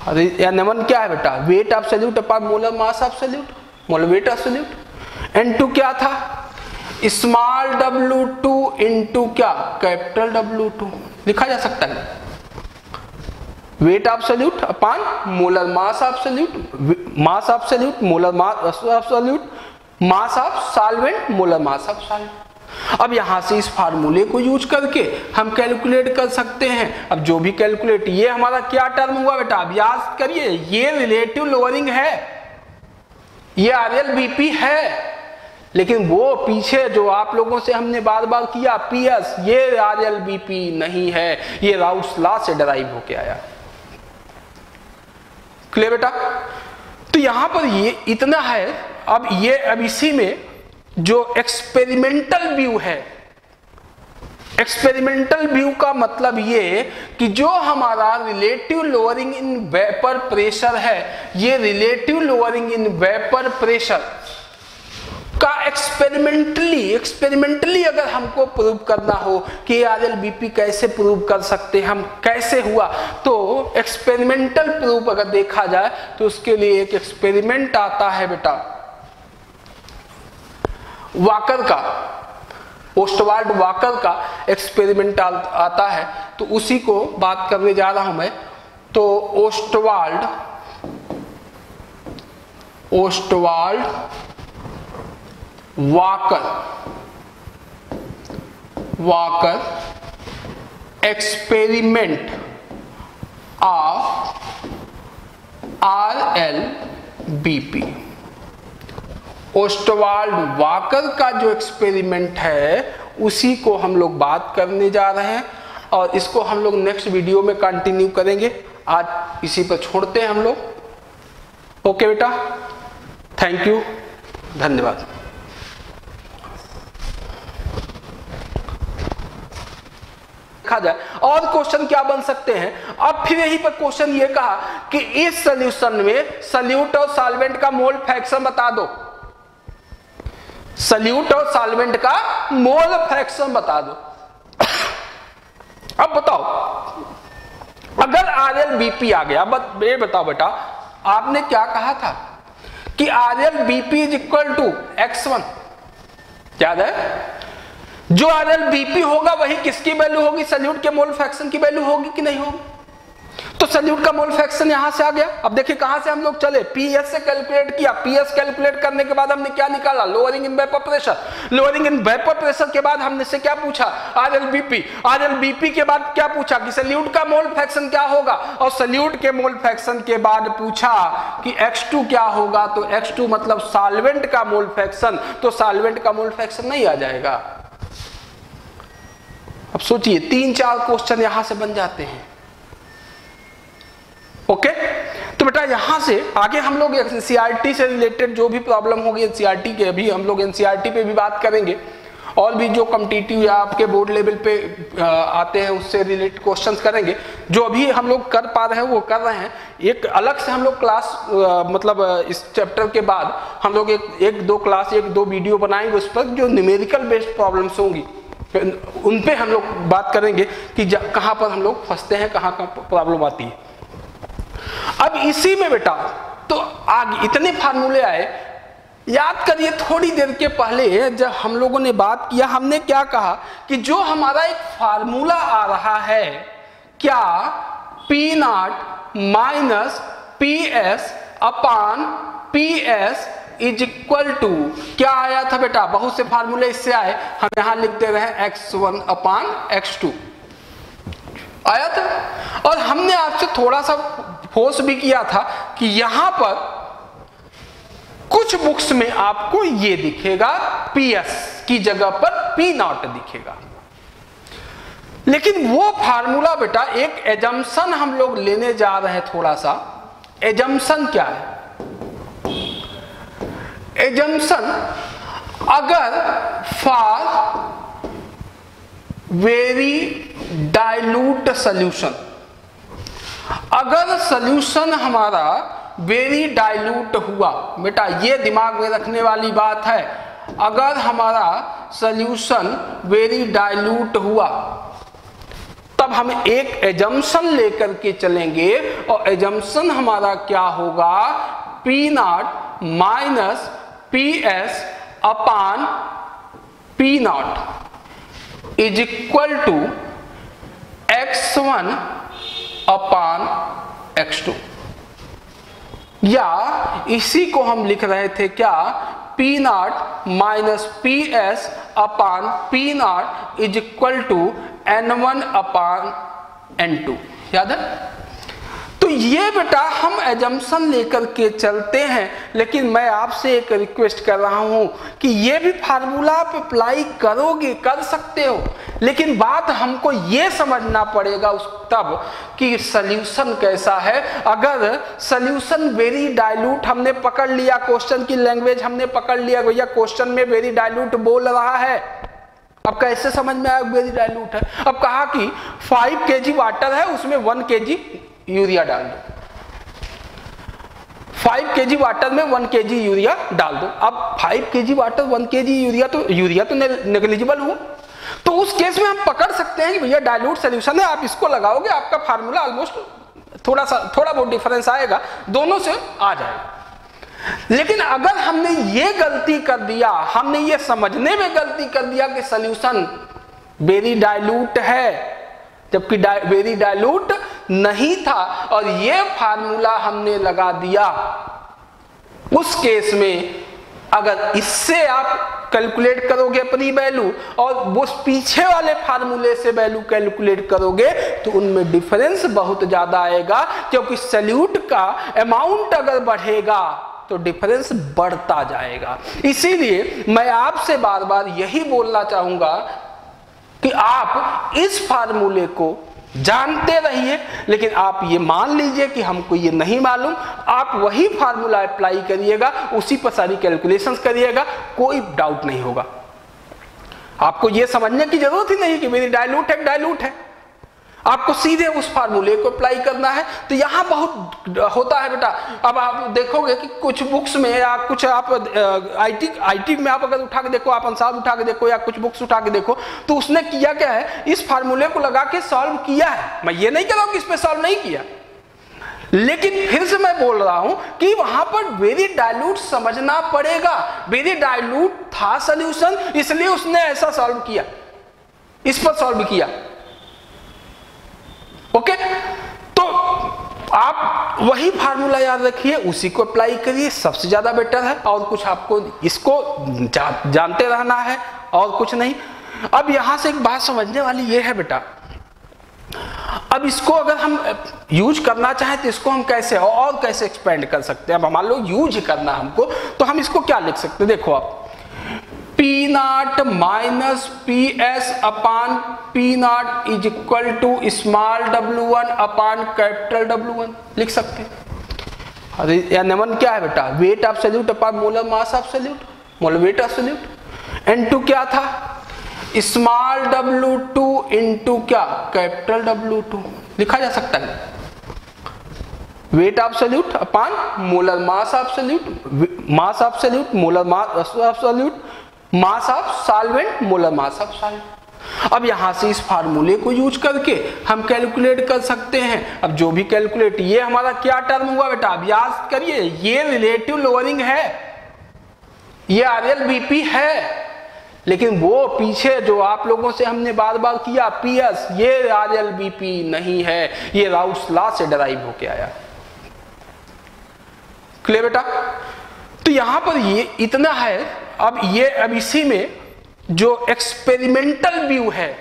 अरे या नमन क्या है बेटा, weight of solute upon molar mass of solute, molar weight of solute. N2 क्या था, स्मॉल W2 इनटू क्या, कैपिटल W2 लिखा जा सकता है। Wait of solute upon molar mass of solute, mass of solute molar mass of solute, mass of solvent molar mass of solvent. अब यहां से इस फार्मूले को यूज करके हम कैलकुलेट कर सकते हैं। अब जो भी कैलकुलेट, ये हमारा क्या टर्म हुआ बेटा, अभ्यास करिए, ये रिलेटिव लोअरिंग है, ये RLBP है, लेकिन वो पीछे जो आप लोगों से हमने बार बार किया PS, ये RLBP नहीं है, ये राउट्स लॉ से डराइव होके आया। क्लियर बेटा? तो यहां पर ये इतना है। अब इसी में जो एक्सपेरिमेंटल व्यू है, एक्सपेरिमेंटल व्यू का मतलब ये कि जो हमारा relative lowering in vapour pressure है, ये relative lowering in vapour pressure का एक्सपेरिमेंटली अगर हमको प्रूव करना हो कि RLBP कैसे प्रूव कर सकते हैं हम, कैसे हुआ, तो एक्सपेरिमेंटल प्रूफ अगर देखा जाए तो उसके लिए एक एक्सपेरिमेंट आता है बेटा वाकर का, ओस्टवाल्ड वाकर का एक्सपेरिमेंट आता है, तो उसी को बात करने जा रहा हूं मैं। तो Ostwald walker experiment of RLBP। Ostwald walker का जो एक्सपेरिमेंट है उसी को हम लोग बात करने जा रहे हैं और इसको हम लोग नेक्स्ट वीडियो में कंटिन्यू करेंगे। आज इसी पर छोड़ते हैं हम लोग। ओके बेटा, थैंक यू, धन्यवाद। देखा जाए और क्वेश्चन क्या बन सकते हैं। अब फिर यही पर क्वेश्चन ये कहा कि इस सॉल्यूशन में सॉल्यूट और सॉल्वेंट का मोल फ्रैक्शन बता दो। सॉल्यूट और सॉल्वेंट का मोल फ्रैक्शन बता दो। अब बताओ, अगर RLBP आ गया, ये बताओ बेटा, आपने क्या कहा था कि RLBP is equal to X1, याद है? जो RLBP होगा वही किसकी वैल्यू होगी? सॉल्यूट के मोल फ्रैक्शन की वैल्यू होगी कि नहीं होगी? तो सॉल्यूट का मोल फ्रैक्शन यहां से आ गया। अब देखिए कहां से हम लोग चले, PS से कैलकुलेट किया। PS कैलकुलेट करने के बाद हमने क्या निकाला? Lowering in vapour pressure. Lowering in vapour pressure के बाद हमने से क्या पूछा? RLBP के बाद क्या पूछा कि सॉल्यूट का मोल फ्रैक्शन क्या होगा, और सॉल्यूट के मोल फ्रैक्शन के बाद पूछा कि X2 क्या होगा। तो X2 मतलब सॉल्वेंट का मोल फ्रैक्शन, तो सॉल्वेंट का मोल फ्रैक्शन नहीं आ जाएगा। अब सोचिए 3-4 क्वेश्चन यहां से बन जाते हैं। ओके, तो बेटा यहां से आगे हम लोग एनसीईआरटी से रिलेटेड जो भी प्रॉब्लम होगी एनसीईआरटी के, अभी हम लोग एनसीईआरटी पे भी बात करेंगे, और भी जो कॉम्पिटिटिव या आपके बोर्ड लेवल पे आते हैं उससे रिलेटेड क्वेश्चंस करेंगे। जो अभी हम लोग कर पा रहे हैं वो कर रहे हैं। एक अलग से हम लोग क्लास मतलब इस चैप्टर के बाद हम लोग एक दो वीडियो बनाएंगे उस पर, जो न्यूमेरिकल बेस्ड प्रॉब्लम्स होंगी उन पे हम लोग बात करेंगे कि कहां पर हम लोग फंसते हैं, कहां प्रॉब्लम आती है। अब इसी में बेटा तो आगे इतने फार्मूले आए। याद करिए थोड़ी देर के पहले जब हम लोगों ने बात किया, हमने क्या कहा कि जो हमारा एक फार्मूला आ रहा है, क्या P0 minus PS upon PS is equal to क्या आया था बेटा? बहुत से फार्मूले इससे आए, हम यहां लिखते रहे X1 अपान X2 आया था। और हमने आपसे थोड़ा सा फोर्स भी किया था कि यहां पर कुछ बुक्स में आपको ये दिखेगा PS की जगह पर P0 दिखेगा, लेकिन वो फार्मूला बेटा एक एजम्पशन हम लोग लेने जा रहे हैं। थोड़ा सा एजम्पशन क्या है? एजम्पशन, अगर फॉर वेरी डाइल्यूट सॉल्यूशन, अगर सॉल्यूशन हमारा वेरी डाइल्यूट हुआ, बेटा ये दिमाग में रखने वाली बात है, अगर हमारा सॉल्यूशन वेरी डाइल्यूट हुआ तब हम एक एजम्पशन लेकर के चलेंगे, और एजम्पशन हमारा क्या होगा? P0 minus PS upon P0 is equal to X1 upon X2, या इसी को हम लिख रहे थे क्या? P0 minus PS upon P0 is equal to N1 upon N2, याद है? तो ये बेटा हम एजम्पशन लेकर के चलते हैं, लेकिन मैं आपसे एक रिक्वेस्ट कर रहा हूं कि ये भी फार्मूला आप अप्लाई करोगे, कर सकते हो, लेकिन बात हमको ये समझना पड़ेगा तब कि सॉल्यूशन कैसा है। अगर सॉल्यूशन वेरी डाइल्यूट हमने पकड़ लिया, क्वेश्चन की लैंग्वेज हमने पकड़ लिया, भैया क्वेश्चन में वेरी डाइल्यूट बोल रहा है, अब कैसे समझ में आया वेरी डाइल्यूट है? अब कहा कि 5 kg वाटर है, उसमें 1 kg यूरिया डाल दो। 5 kg वाटर में 1 kg यूरिया डाल दो। अब 5 kg वाटर 1 kg यूरिया तो नेग्लिजिबल हुआ, तो उस केस में हम पकड़ सकते हैं कि भैया डाइल्यूट सोल्यूशन है, आप इसको लगाओगे आपका फार्मूला ऑलमोस्ट थोड़ा बहुत डिफरेंस आएगा, दोनों से आ जाएगा। लेकिन अगर हमने ये गलती कर दिया, हमने ये समझने में गलती कर दिया कि सॉल्यूशन वेरी डाइल्यूट है, जबकि वेरी डाइल्यूट नहीं था, और ये फार्मूला हमने लगा दिया, उस केस में अगर इससे आप कैलकुलेट करोगे अपनी वैल्यू और वो पीछे वाले फार्मूले से वैल्यू कैलकुलेट करोगे तो उनमें डिफरेंस बहुत ज्यादा आएगा, क्योंकि सॉल्यूट का अमाउंट अगर बढ़ेगा तो डिफरेंस बढ़ता जाएगा। इसीलिए मैं आपसे बार बार यही बोलना चाहूंगा कि आप इस फार्मूले को जानते रहिए, लेकिन आप ये मान लीजिए कि हमको ये नहीं मालूम, आप वही फार्मूला अप्लाई करिएगा, उसी पर सारी कैलकुलेशंस करिएगा, कोई डाउट नहीं होगा। आपको ये समझने की जरूरत ही नहीं कि मेरी डाइल्यूट है, आपको सीधे उस फार्मूले को अप्लाई करना है। तो यहाँ बहुत होता है बेटा। अब आप देखोगे कि कुछ बुक्स में या कुछ आप आईटी में आप अगर उठा के देखो, आप अंसार उठा के देखो या कुछ बुक्स उठा के देखो, तो उसने किया क्या है, इस फार्मूले को लगा के सॉल्व किया है। मैं ये नहीं कह रहा हूं कि इस पे सॉल्व नहीं किया, लेकिन फिर से मैं बोल रहा हूं कि वहां पर वेरी डाइल्यूट समझना पड़ेगा। वेरी डाइल्यूट था सोल्यूशन, इसलिए उसने ऐसा सॉल्व किया, इस पर सॉल्व किया। ओके, तो आप वही फार्मूला याद रखिए, उसी को अप्लाई करिए, सबसे ज्यादा बेटर है। और कुछ आपको इसको जानते रहना है और कुछ नहीं। अब यहां से एक बात समझने वाली ये है बेटा, अब इसको अगर हम यूज करना चाहें तो इसको हम कैसे और कैसे एक्सपेंड कर सकते हैं। अब मान लो यूज करना हमको, तो हम इसको क्या लिख सकते हैं, देखो आप P not minus P S upon P not is equal to small W1 upon capital W1 लिख सकते हैं। अरे N1 क्या है बेटा, weight of solute upon molar mass of solute, molar weight of solute. N2 क्या था, स्मॉल W2 इंटू क्या, कैपिटल W2 लिखा जा सकता है। Wait of solute upon molar mass of solute, mass of solute molar mass of solute, mass of solvent molar mass of solvent. अब यहां से इस फार्मूले को यूज करके हम कैलकुलेट कर सकते हैं। अब जो भी कैलकुलेट, ये हमारा क्या टर्म हुआ बेटा, अब याद करिए, ये रिलेटिव लोअरिंग है, ये RLBP है, लेकिन वो पीछे जो आप लोगों से हमने बार बार किया PS, ये RLBP नहीं है, ये राउस लॉ से डराइव होके आया। क्लियर बेटा? तो यहां पर ये इतना है। अब इसी में जो एक्सपेरिमेंटल व्यू है,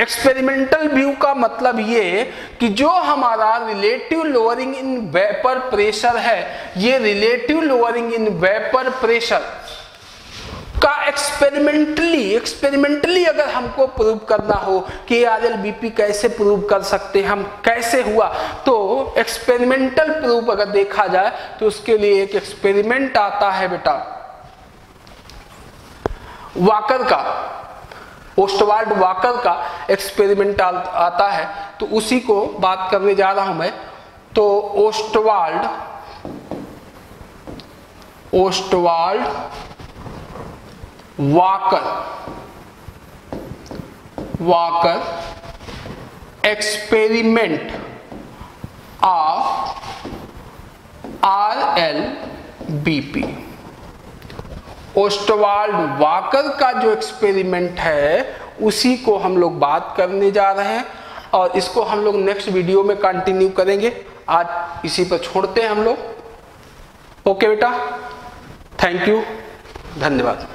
एक्सपेरिमेंटल व्यू का मतलब ये कि जो हमारा relative lowering in vapour pressure है, ये relative lowering in vapour pressure का एक्सपेरिमेंटली अगर हमको प्रूव करना हो कि RLBP कैसे प्रूव कर सकते हैं हम, कैसे हुआ, तो एक्सपेरिमेंटल प्रूफ अगर देखा जाए तो उसके लिए एक एक्सपेरिमेंट आता है बेटा, वाकर का, ओस्टवाल्ड वाकर का एक्सपेरिमेंट आता है, तो उसी को बात करने जा रहा हूं मैं। तो Ostwald walker experiment of RLBP। Ostwald walker का जो एक्सपेरिमेंट है उसी को हम लोग बात करने जा रहे हैं, और इसको हम लोग नेक्स्ट वीडियो में कंटिन्यू करेंगे। आज इसी पर छोड़ते हैं हम लोग। ओके बेटा, थैंक यू, धन्यवाद।